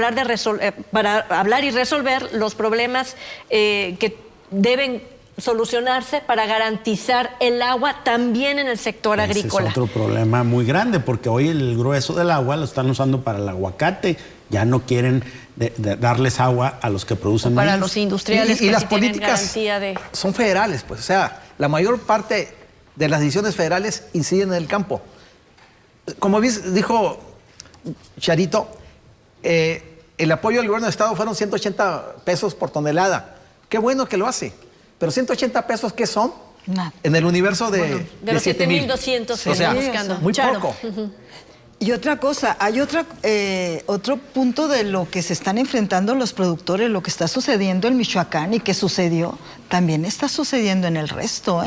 hablar y resolver los problemas que deben solucionarse para garantizar el agua también en el sector agrícola. Es otro problema muy grande, porque hoy el grueso del agua lo están usando para el aguacate. Ya no quieren darles agua a los que producen para maíz. los industriales y que las sí tienen políticas garantía de... son federales, pues, o sea, la mayor parte de las decisiones federales inciden en el campo. Como dijo Charito, el apoyo del gobierno del estado fueron 180 pesos por tonelada. Qué bueno que lo hace. Pero 180 pesos, ¿qué son? Nada. En el universo de los 7,200 que o sea, están buscando. muy Charo. poco. Y otra cosa, hay otro punto de lo que se están enfrentando los productores, lo que está sucediendo en Michoacán y que sucedió, también está sucediendo en el resto,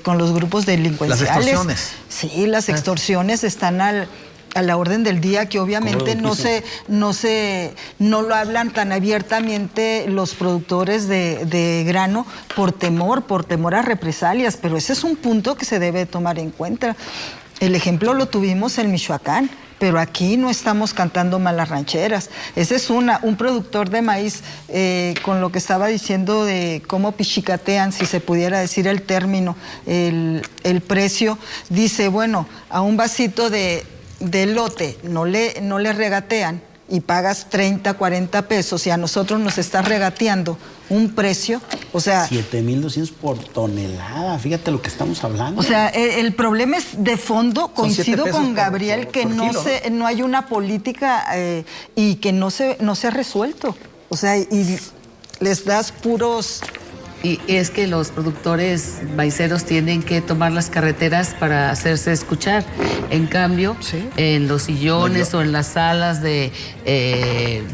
con los grupos delincuenciales. Las extorsiones. Sí, las extorsiones están a la orden del día, que obviamente no lo hablan tan abiertamente los productores de grano por temor a represalias, pero ese es un punto que se debe tomar en cuenta. El ejemplo lo tuvimos en Michoacán, pero aquí no estamos cantando malas rancheras. Ese es un productor de maíz, con lo que estaba diciendo de cómo pichicatean, si se pudiera decir el término, el precio. Dice, bueno, a un vasito de lote no le regatean y pagas 30, 40 pesos y a nosotros nos está regateando un precio, o sea... 7,200 por tonelada, fíjate lo que estamos hablando. O sea, el problema es de fondo, coincido con Gabriel, que no hay una política y que no se ha resuelto. O sea, y les das puros... Y es que los productores maiceros tienen que tomar las carreteras para hacerse escuchar. En cambio, en los sillones o en las salas de...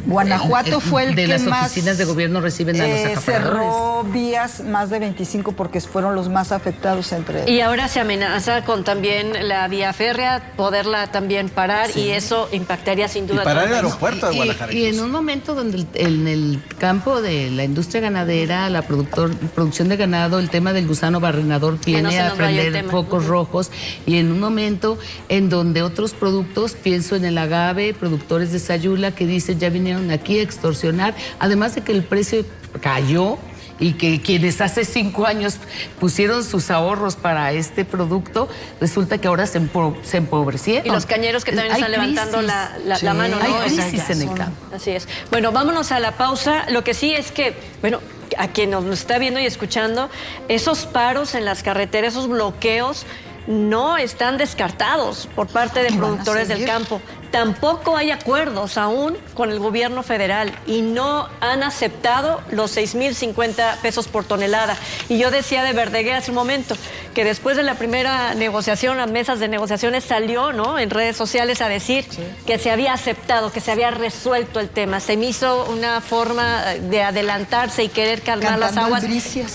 Guanajuato fue el que las más... oficinas de gobierno reciben a los acaparadores. Cerró vías, más de 25, porque fueron los más afectados entre... Y ahora se amenaza con también la vía férrea, poderla también parar, y eso impactaría sin duda. Y parar el aeropuerto de Guadalajara. Y en un momento donde en el campo de la industria ganadera, la producción de ganado, el tema del gusano barrenador viene a prender focos rojos, y en un momento en donde otros productos, pienso en el agave, productores de Sayula que dicen ya vinieron aquí a extorsionar, además de que el precio cayó y que quienes hace 5 años pusieron sus ahorros para este producto, resulta que ahora se empobrecieron. Y los cañeros que también están levantando la mano, ¿no? Hay crisis en el campo. Así es. Bueno, vámonos a la pausa. Lo que sí es que, bueno, a quien nos está viendo y escuchando, esos paros en las carreteras, esos bloqueos, no están descartados por parte de productores del campo. Tampoco hay acuerdos aún con el gobierno federal y no han aceptado los 6,050 pesos por tonelada. Y yo decía de Verdeguer hace un momento que después de la primera negociación, las mesas de negociaciones, salió, ¿no?, en redes sociales a decir que se había aceptado, que se había resuelto el tema. Se me hizo una forma de adelantarse y querer calmar las aguas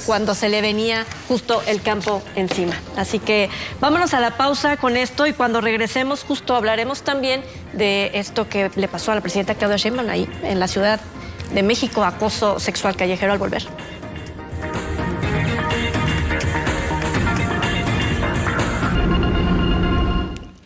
cuando se le venía justo el campo encima. Así que vámonos a la pausa con esto, y cuando regresemos justo hablaremos también de esto que le pasó a la presidenta Claudia Sheinbaum ahí en la Ciudad de México, acoso sexual callejero, al volver.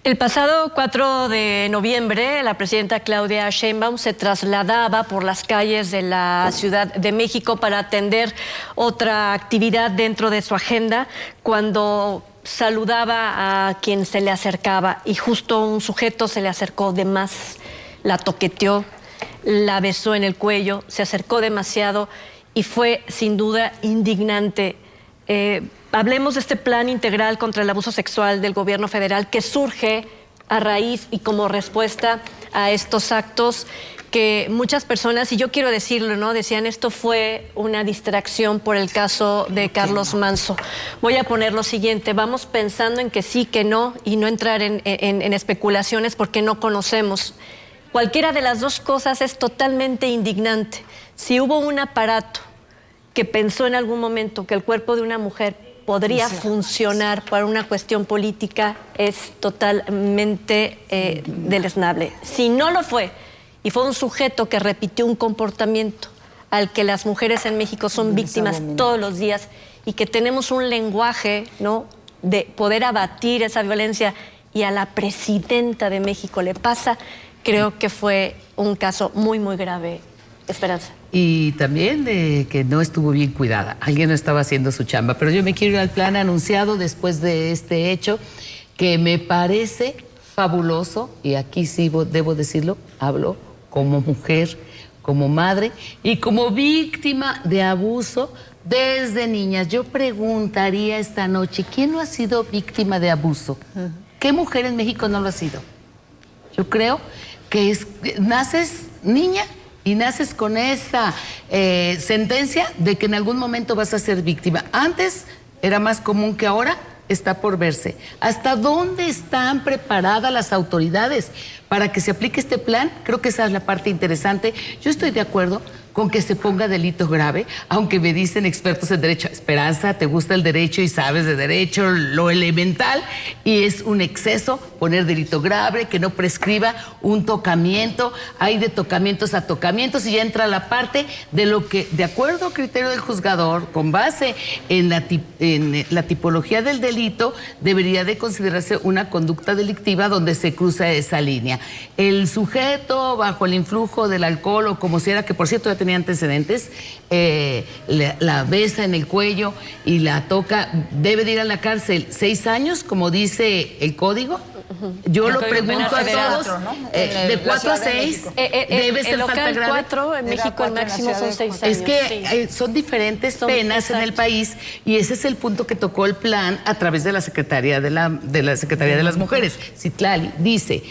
El pasado 4 de noviembre, la presidenta Claudia Sheinbaum se trasladaba por las calles de la Ciudad de México para atender otra actividad dentro de su agenda, cuando saludaba a quien se le acercaba, y justo un sujeto se le acercó de más, la toqueteó, la besó en el cuello, se acercó demasiado y fue sin duda indignante. Hablemos de este plan integral contra el abuso sexual del gobierno federal, que surge a raíz y como respuesta a estos actos que muchas personas, y yo quiero decirlo, ¿no?, decían esto fue una distracción por el caso de Carlos Manzo. Voy a poner lo siguiente: vamos pensando en que sí, que no, y no entrar en especulaciones porque no conocemos. Cualquiera de las dos cosas es totalmente indignante. Si hubo un aparato que pensó en algún momento que el cuerpo de una mujer podría funcionar para una cuestión política es totalmente deleznable. Si no lo fue, y fue un sujeto que repitió un comportamiento al que las mujeres en México son víctimas todos los días y que tenemos un lenguaje, ¿no?, de poder abatir esa violencia, y a la presidenta de México le pasa, creo que fue un caso muy, muy grave. Esperanza. Y también de que no estuvo bien cuidada. Alguien no estaba haciendo su chamba. Pero yo me quiero ir al plan anunciado después de este hecho, que me parece fabuloso, y aquí sí debo decirlo, hablo como mujer, como madre y como víctima de abuso desde niñas. Yo preguntaría esta noche, ¿quién no ha sido víctima de abuso? ¿Qué mujer en México no lo ha sido? Yo creo que naces niña y naces con esa sentencia de que en algún momento vas a ser víctima. Antes era más común que ahora, está por verse. ¿Hasta dónde están preparadas las autoridades para que se aplique este plan? Creo que esa es la parte interesante. Yo estoy de acuerdo con que se ponga delito grave, aunque me dicen expertos en derecho, Esperanza, te gusta el derecho y sabes de derecho lo elemental, y es un exceso poner delito grave, que no prescriba un tocamiento. Hay de tocamientos a tocamientos, y ya entra la parte de lo que, de acuerdo al criterio del juzgador, con base en la tipología del delito, debería de considerarse una conducta delictiva donde se cruza esa línea. El sujeto bajo el influjo del alcohol, o como si era, que por cierto ya tenía antecedentes, la besa en el cuello y la toca, debe de ir a la cárcel 6 años, como dice el código. Yo lo pregunto a todos, de 4 a 6, debe ser falta grave. 4, en México el máximo son 6 años. Es que son diferentes penas en el país, y ese es el punto que tocó el plan a través de la Secretaría de las Mujeres. Citlali dice: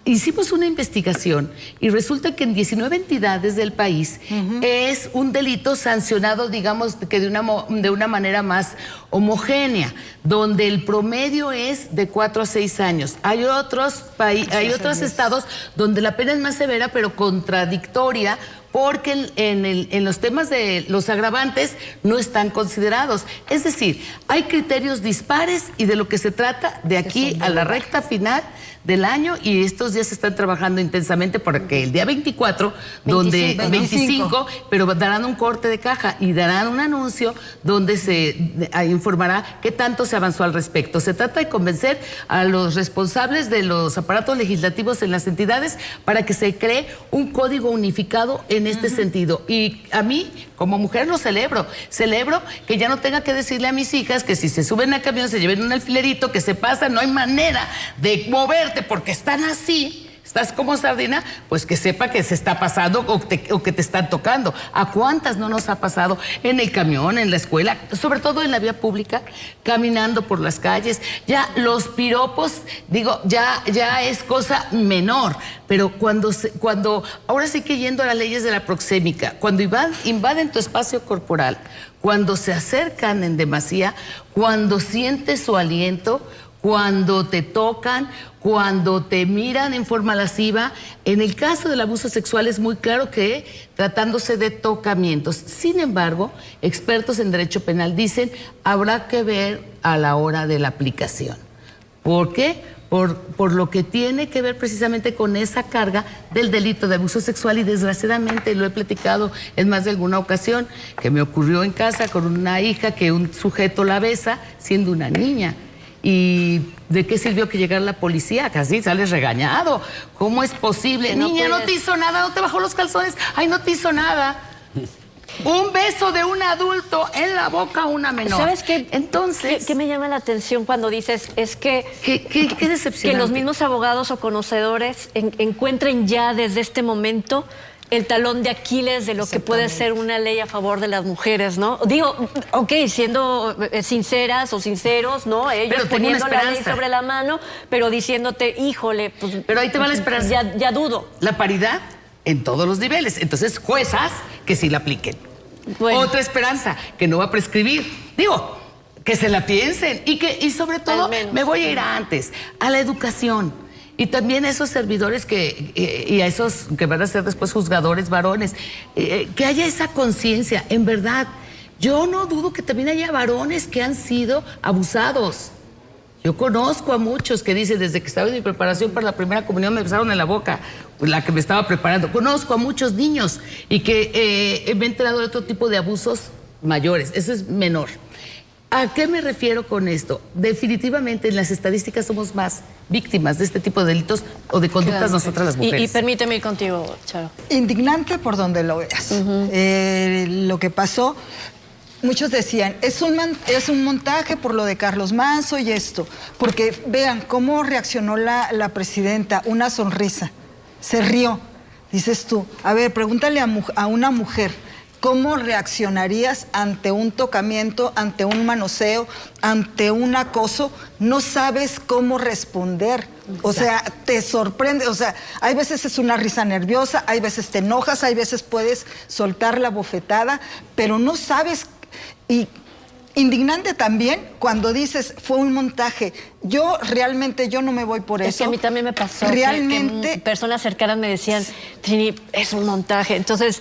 hicimos una investigación y resulta que en 19 entidades del país es un delito sancionado, digamos, que de una manera más homogénea, donde el promedio es de 4 a 6 años. Hay otros estados donde la pena es más severa, pero contradictoria, porque en los temas de los agravantes no están considerados. Es decir, hay criterios dispares, y de lo que se trata de aquí a la recta final del año, y estos días se están trabajando intensamente porque el día 24, 25, pero darán un corte de caja y darán un anuncio donde se informará qué tanto se avanzó al respecto. Se trata de convencer a los responsables de los aparatos legislativos en las entidades para que se cree un código unificado en este sentido. Y a mí, como mujer, lo celebro. Celebro que ya no tenga que decirle a mis hijas que si se suben al camión se lleven un alfilerito, que se pasa, no hay manera de moverte porque están así, estás como sardina, pues que sepa que se está pasando o que te están tocando. ¿A cuántas no nos ha pasado en el camión, en la escuela, sobre todo en la vía pública, caminando por las calles? Ya los piropos, digo, ya es cosa menor, pero cuando ahora sí que yendo a las leyes de la proxémica, cuando invaden tu espacio corporal, cuando se acercan en demasía, cuando sientes su aliento, cuando te tocan, cuando te miran en forma lasciva. En el caso del abuso sexual es muy claro que tratándose de tocamientos. Sin embargo, expertos en derecho penal dicen habrá que ver a la hora de la aplicación. ¿Por qué? Por lo que tiene que ver precisamente con esa carga del delito de abuso sexual, y desgraciadamente lo he platicado en más de alguna ocasión, que me ocurrió en casa con una hija que un sujeto la besa siendo una niña. ¿Y de qué sirvió que llegara la policía? Casi sales regañado. ¿Cómo es posible? No, niña, no te hizo nada, no te bajó los calzones. Ay, no te hizo nada. Un beso de un adulto en la boca a una menor. ¿Sabes qué? Entonces, ¿Qué me llama la atención cuando dices? Es que... ¿Qué decepcionante? Que los mismos abogados o conocedores encuentren ya desde este momento el talón de Aquiles de lo que puede ser una ley a favor de las mujeres, ¿no? Digo, ok, siendo sinceras o sinceros, ¿no? Ellos pero poniendo la ley sobre la mano, pero diciéndote, híjole, pues... Pero ahí te va la esperanza. Ya dudo. La paridad en todos los niveles. Entonces, juezas que sí la apliquen. Bueno. Otra esperanza, que no va a prescribir. Digo, que se la piensen. Y sobre todo, me voy a ir antes, a la educación. Y también a esos servidores y a esos que van a ser después juzgadores varones, que haya esa conciencia, en verdad. Yo no dudo que también haya varones que han sido abusados. Yo conozco a muchos que dicen, desde que estaba en mi preparación para la primera comunión me besaron en la boca, la que me estaba preparando. Conozco a muchos niños y que me he enterado de otro tipo de abusos mayores. Eso es menor. ¿A qué me refiero con esto? Definitivamente en las estadísticas somos más víctimas de este tipo de delitos o de conductas nosotras las mujeres. Y permíteme ir contigo, Charo. Indignante por donde lo veas. Lo que pasó, muchos decían, es un montaje por lo de Carlos Manzo y esto. Porque vean cómo reaccionó la presidenta, una sonrisa, se rió. Dices tú, a ver, pregúntale a una mujer, ¿cómo reaccionarías ante un tocamiento, ante un manoseo, ante un acoso? No sabes cómo responder. O sea, te sorprende. O sea, hay veces es una risa nerviosa, hay veces te enojas, hay veces puedes soltar la bofetada, pero no sabes. Y indignante también cuando dices, fue un montaje. Yo no me voy por eso. Es que a mí también me pasó. Realmente. Que personas cercanas me decían, Trini, es un montaje. Entonces,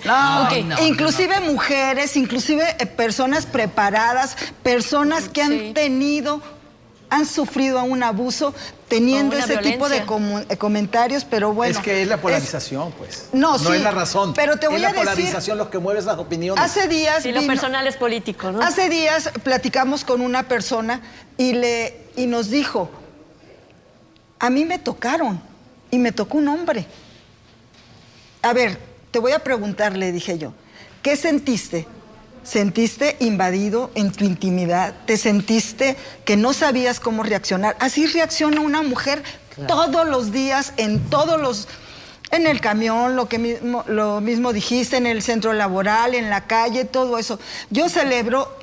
inclusive mujeres, inclusive personas preparadas, personas que han sufrido un abuso teniendo ese tipo de comentarios, pero bueno. Es que es la polarización, pues. No es la razón. Pero te voy a decir. Es la polarización lo que mueve las opiniones. Hace días. Sí, lo personal es político, ¿no? Hace días platicamos con una persona y nos dijo: a mí me tocaron y me tocó un hombre. A ver, te voy a preguntar, le dije yo, ¿qué sentiste? ¿Sentiste invadido en tu intimidad? ¿Te sentiste que no sabías cómo reaccionar? Así reacciona una mujer todos los días, en el camión, lo mismo dijiste, en el centro laboral, en la calle, todo eso. Yo celebro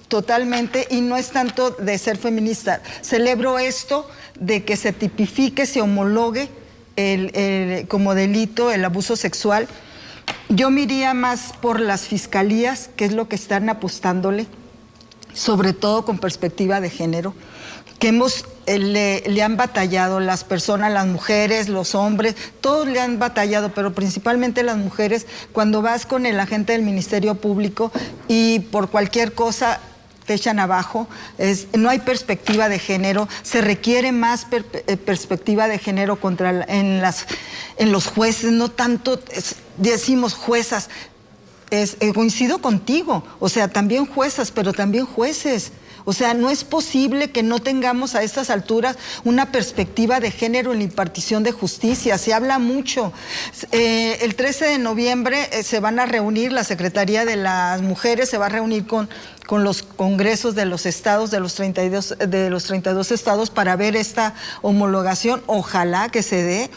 totalmente, y no es tanto de ser feminista, celebro esto de que se tipifique, se homologue como delito el abuso sexual. Yo me iría más por las fiscalías, que es lo que están apostándole, sobre todo con perspectiva de género, que le han batallado las personas, las mujeres, los hombres, todos le han batallado, pero principalmente las mujeres, cuando vas con el agente del Ministerio Público y por cualquier cosa te echan abajo, no hay perspectiva de género, se requiere más perspectiva de género en los jueces, no tanto decimos juezas. Coincido contigo, o sea, también juezas, pero también jueces. O sea, no es posible que no tengamos a estas alturas una perspectiva de género en la impartición de justicia. Se habla mucho. El 13 de noviembre se van a reunir, la Secretaría de las Mujeres se va a reunir con los congresos de los estados, de los 32 estados, para ver esta homologación. Ojalá que se dé.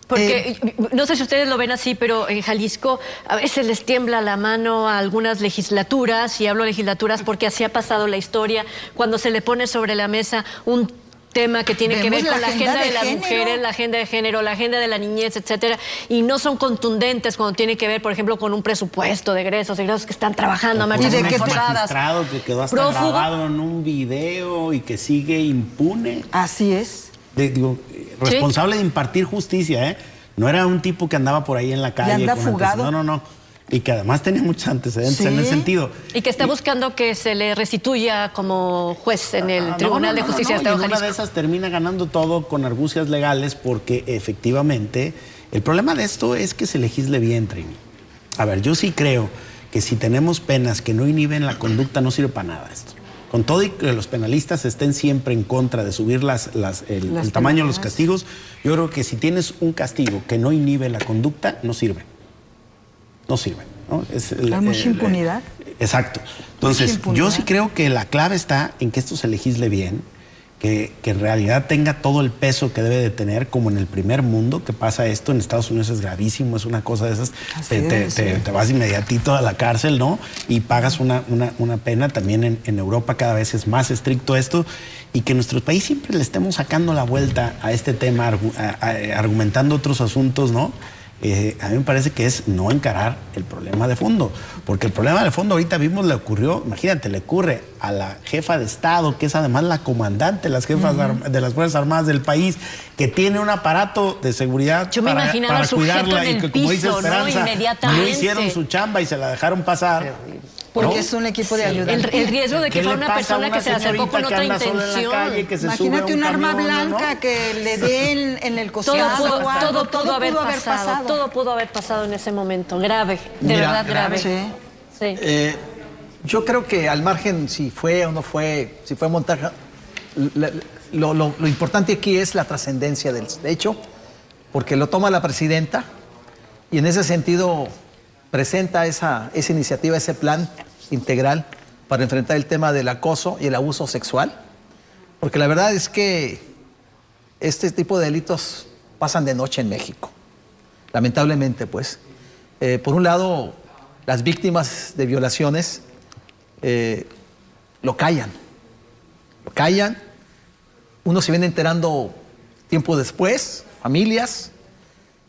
Porque no sé si ustedes lo ven así, pero en Jalisco a veces les tiembla la mano a algunas legislaturas, y hablo legislaturas porque así ha pasado la historia, cuando se le pone sobre la mesa un tema que tiene que ver con la agenda de las mujeres, la agenda de género, la agenda de la niñez, etcétera, y no son contundentes cuando tiene que ver, por ejemplo, con un presupuesto de egresos que están trabajando a marchas forzadas. Que quedó hasta grabado en un video y que sigue impune. Así es. Responsable de impartir justicia, ¿eh? No era un tipo que andaba por ahí en la calle. Y anda fugado. No. Y que además tenía muchos antecedentes en ese sentido. Y que está buscando que se le restituya como juez en el Tribunal de Justicia de Estado de Jalisco. Una de esas termina ganando todo con argucias legales, porque efectivamente el problema de esto es que se legisle bien, Trini. A ver, yo sí creo que si tenemos penas que no inhiben la conducta, no sirve para nada esto. Con todo y que los penalistas estén siempre en contra de subir el tamaño de los castigos, yo creo que si tienes un castigo que no inhibe la conducta, no sirve. No sirve, ¿no? Hay mucha impunidad. Exacto. Entonces, yo sí creo que la clave está en que esto se legisle bien, que en realidad tenga todo el peso que debe de tener, como en el primer mundo que pasa esto. En Estados Unidos es gravísimo, es una cosa de esas, te vas inmediatito a la cárcel, ¿no? Y pagas una pena. También en Europa cada vez es más estricto esto, y que en nuestro país siempre le estemos sacando la vuelta a este tema, argumentando otros asuntos, ¿no? A mí me parece que es no encarar el problema de fondo, porque el problema de fondo ahorita mismo le ocurrió, imagínate, le ocurre a la jefa de Estado, que es además la comandante de las jefas de las Fuerzas Armadas del país, que tiene un aparato de seguridad para cuidarla, y que, como dice Esperanza, no hicieron su chamba y se la dejaron pasar. Porque es un equipo de ayuda. El riesgo de que fuera una persona que se acercó con otra intención. Imagínate un arma blanca, ¿no?, que le dé en el costado. Todo pudo haber pasado. Todo pudo haber pasado en ese momento. Grave, de verdad grave. Sí. Yo creo que al margen si fue o no fue, si fue montaje, lo importante aquí es la trascendencia del hecho, porque lo toma la presidenta y en ese sentido presenta esa iniciativa, ese plan integral para enfrentar el tema del acoso y el abuso sexual, porque la verdad es que este tipo de delitos pasan de noche en México, lamentablemente pues. Por un lado, las víctimas de violaciones lo callan, uno se viene enterando tiempo después, familias,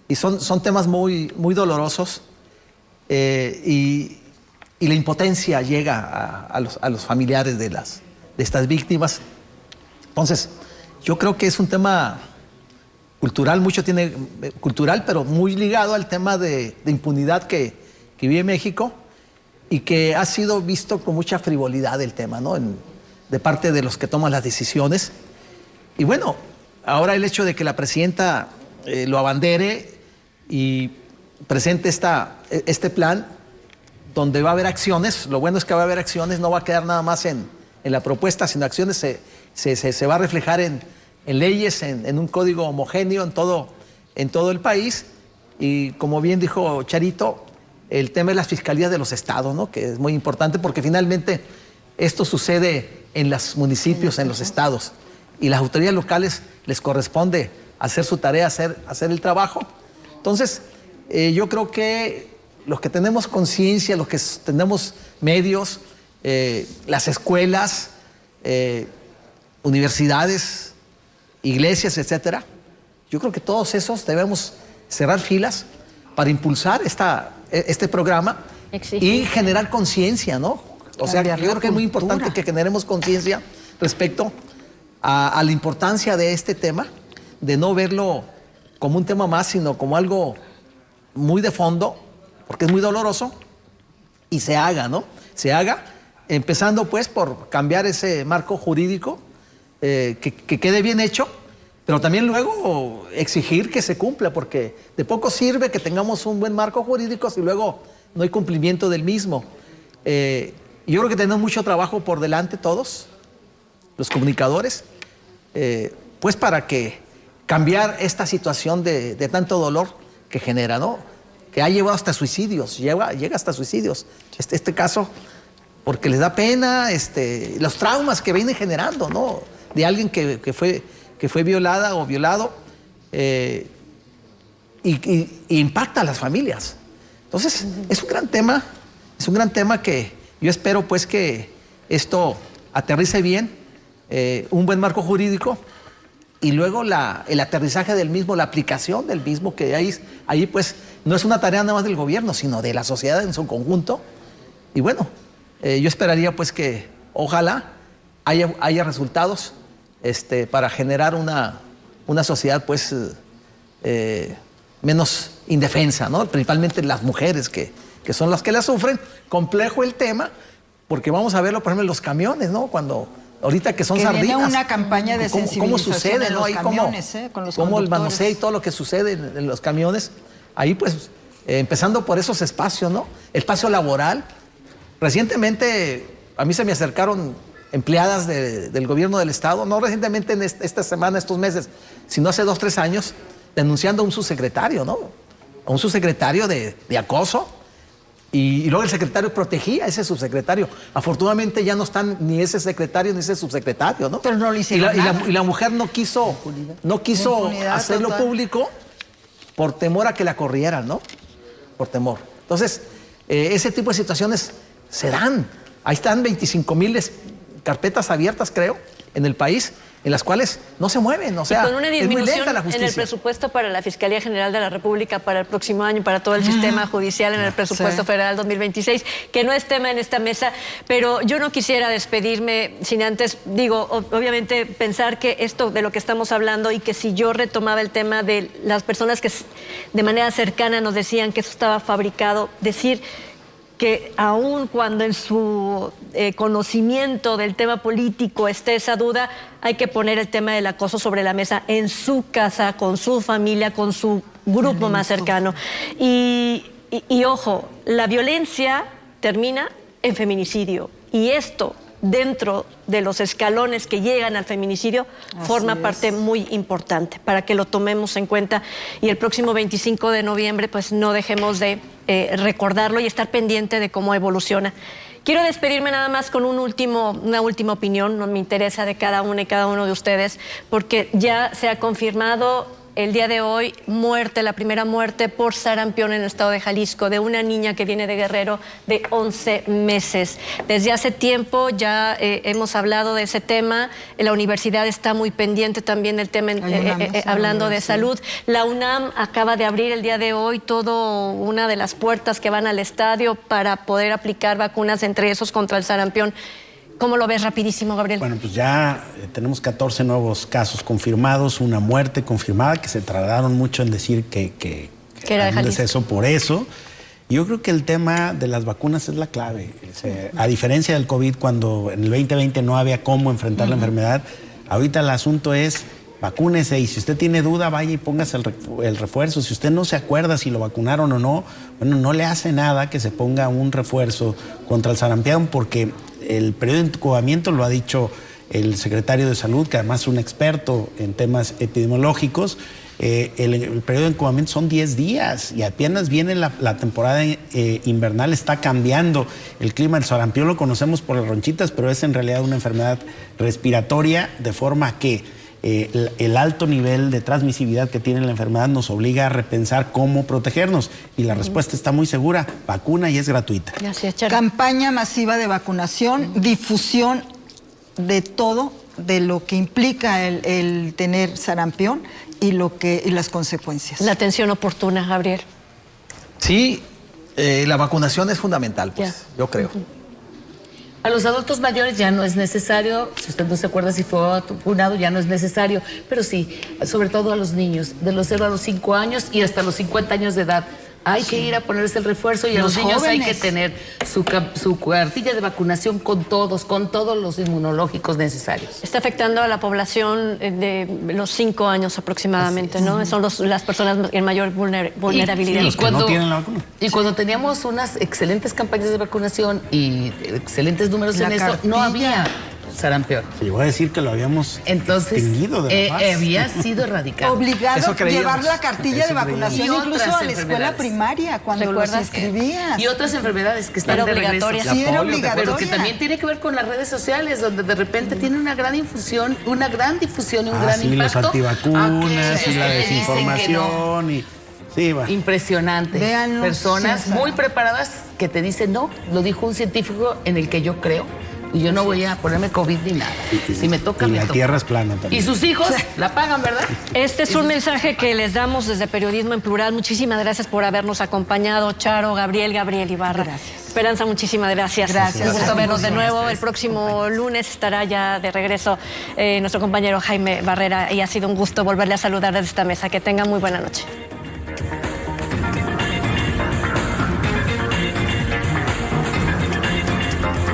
y son temas muy dolorosos. Y la impotencia llega a los familiares de estas víctimas. Entonces, yo creo que es un tema cultural, cultural, pero muy ligado al tema de impunidad que vive México y que ha sido visto con mucha frivolidad el tema, ¿no?, de parte de los que toman las decisiones. Y bueno, ahora el hecho de que la presidenta lo abandere y presente este plan donde va a haber acciones. Lo bueno es que va a haber acciones, no va a quedar nada más en la propuesta, sino acciones se va a reflejar en leyes, en un código homogéneo en todo el país. Y como bien dijo Charito, el tema de las fiscalías de los estados, ¿no?, que es muy importante porque finalmente esto sucede en los municipios, en los estados, y las autoridades locales les corresponde hacer su tarea, hacer el trabajo. Entonces, yo creo que los que tenemos conciencia, los que tenemos medios, las escuelas, universidades, iglesias, etcétera, yo creo que todos esos debemos cerrar filas para impulsar este programa y generar conciencia, ¿no? O sea, yo creo que es muy importante que generemos conciencia respecto a la importancia de este tema, de no verlo como un tema más, sino como algo muy de fondo, porque es muy doloroso, y se haga, ¿no? Se haga, empezando pues por cambiar ese marco jurídico, que quede bien hecho, pero también luego exigir que se cumpla, porque de poco sirve que tengamos un buen marco jurídico si luego no hay cumplimiento del mismo. Yo creo que tenemos mucho trabajo por delante todos, los comunicadores, pues para que cambiar esta situación de tanto dolor que genera, ¿no?, que ha llevado hasta suicidios, llega hasta suicidios. Este caso, porque les da pena los traumas que vienen generando, ¿no?, de alguien que fue violada o violado, y impacta a las familias. Entonces, es un gran tema que yo espero pues que esto aterrice bien, un buen marco jurídico, y luego el aterrizaje del mismo, la aplicación del mismo, que ahí pues no es una tarea nada más del gobierno, sino de la sociedad en su conjunto. Y bueno, yo esperaría pues que ojalá haya resultados para generar una sociedad pues menos indefensa, ¿no?, principalmente las mujeres que son las que la sufren. Complejo el tema, porque vamos a verlo por ejemplo en los camiones, ¿no?, cuando ahorita que son sardinas. Viene una campaña de sensibilización. ¿Cómo sucede, no? Ahí camiones, con los cómo el manoseo y todo lo que sucede en los camiones. Ahí pues, empezando por esos espacios, ¿no? El espacio laboral. Recientemente a mí se me acercaron empleadas del gobierno del estado, no recientemente en esta semana, estos meses, sino hace 2 o 3 años, denunciando a un subsecretario, ¿no?, a un subsecretario de acoso. Y luego el secretario protegía a ese subsecretario. Afortunadamente ya no están ni ese secretario ni ese subsecretario, ¿no? Pero no lo hicieron y la mujer no quiso hacerlo total público por temor a que la corrieran, ¿no? Por temor. Entonces, ese tipo de situaciones se dan. Ahí están 25,000 carpetas abiertas, creo, en el país, en las cuales no se mueven, o sea, y con una disminución es muy lenta la justicia. En el presupuesto para la Fiscalía General de la República para el próximo año, para todo el sistema judicial en el presupuesto federal 2026, que no es tema en esta mesa, pero yo no quisiera despedirme sin antes, obviamente pensar que esto de lo que estamos hablando, y que si yo retomaba el tema de las personas que de manera cercana nos decían que eso estaba fabricado, decir que aun cuando en su conocimiento del tema político esté esa duda, hay que poner el tema del acoso sobre la mesa en su casa, con su familia, con su grupo más cercano. Y ojo, la violencia termina en feminicidio. Y esto, dentro de los escalones que llegan al feminicidio, forma parte muy importante para que lo tomemos en cuenta. Y el próximo 25 de noviembre, pues no dejemos de recordarlo y estar pendiente de cómo evoluciona. Quiero despedirme nada más con una última opinión, no me interesa de cada una y cada uno de ustedes, porque ya se ha confirmado el día de hoy la primera muerte por sarampión en el estado de Jalisco, de una niña que viene de Guerrero de 11 meses. Desde hace tiempo ya hemos hablado de ese tema, la universidad está muy pendiente también del tema, hablando de salud. La UNAM acaba de abrir el día de hoy una de las puertas que van al estadio para poder aplicar vacunas, entre esos contra el sarampión. ¿Cómo lo ves rapidísimo, Gabriel? Bueno, pues ya tenemos 14 nuevos casos confirmados, una muerte confirmada, que se tardaron mucho en decir que era un deceso por eso. Yo creo que el tema de las vacunas es la clave. A diferencia del COVID, cuando en el 2020 no había cómo enfrentar la enfermedad, ahorita el asunto es vacúnese, y si usted tiene duda, vaya y póngase el refuerzo. Si usted no se acuerda si lo vacunaron o no, bueno, no le hace nada que se ponga un refuerzo contra el sarampión, porque el periodo de incubamiento, lo ha dicho el secretario de Salud, que además es un experto en temas epidemiológicos, el periodo de incubamiento son 10 días y apenas viene la temporada invernal, está cambiando el clima. El sarampión lo conocemos por las ronchitas, pero es en realidad una enfermedad respiratoria, de forma que el alto nivel de transmisibilidad que tiene la enfermedad nos obliga a repensar cómo protegernos. Y la respuesta está muy segura: vacuna, y es gratuita. Gracias, Charo. Campaña masiva de vacunación, difusión de todo, de lo que implica el tener sarampión y las consecuencias. La atención oportuna, Gabriel. Sí, la vacunación es fundamental, pues, yo creo. A los adultos mayores ya no es necesario, si usted no se acuerda si fue vacunado, ya no es necesario, pero sí, sobre todo a los niños, de los 0 a los 5 años y hasta los 50 años de edad. Hay que ir a ponerse el refuerzo, y a los niños jóvenes hay que tener su cartilla de vacunación con todos los inmunológicos necesarios. Está afectando a la población de los 5 años aproximadamente, ¿no? Son las personas en mayor vulnerabilidad. Y los que no tienen la vacuna. Y cuando teníamos unas excelentes campañas de vacunación y excelentes números en esto, no había sarampión. Se llegó a decir que lo habíamos extinguido de la faz. Había sido erradicado. Obligado a llevar la cartilla de vacunación incluso a la escuela primaria cuando los inscribías. Y otras enfermedades que están era de regreso. obligatoria. Sí, era obligatoria. Pero que también tiene que ver con las redes sociales, donde de repente tiene una gran difusión y un gran impacto. Los antivacunas y la desinformación y... Sí, va. Impresionante. Véanlo, personas muy preparadas que te dicen: no, lo dijo un científico en el que yo creo, y yo no voy a ponerme COVID ni nada. Si me toca, me toca. Y la tierra es plana también. Y sus hijos la pagan, ¿verdad? Este es un mensaje que les damos desde Periodismo en Plural. Muchísimas gracias por habernos acompañado, Charo, Gabriel Ibarra. Gracias. Esperanza, muchísimas gracias. Gracias. Un gusto vernos de nuevo. El próximo lunes estará ya de regreso nuestro compañero Jaime Barrera, y ha sido un gusto volverle a saludar desde esta mesa. Que tengan muy buena noche.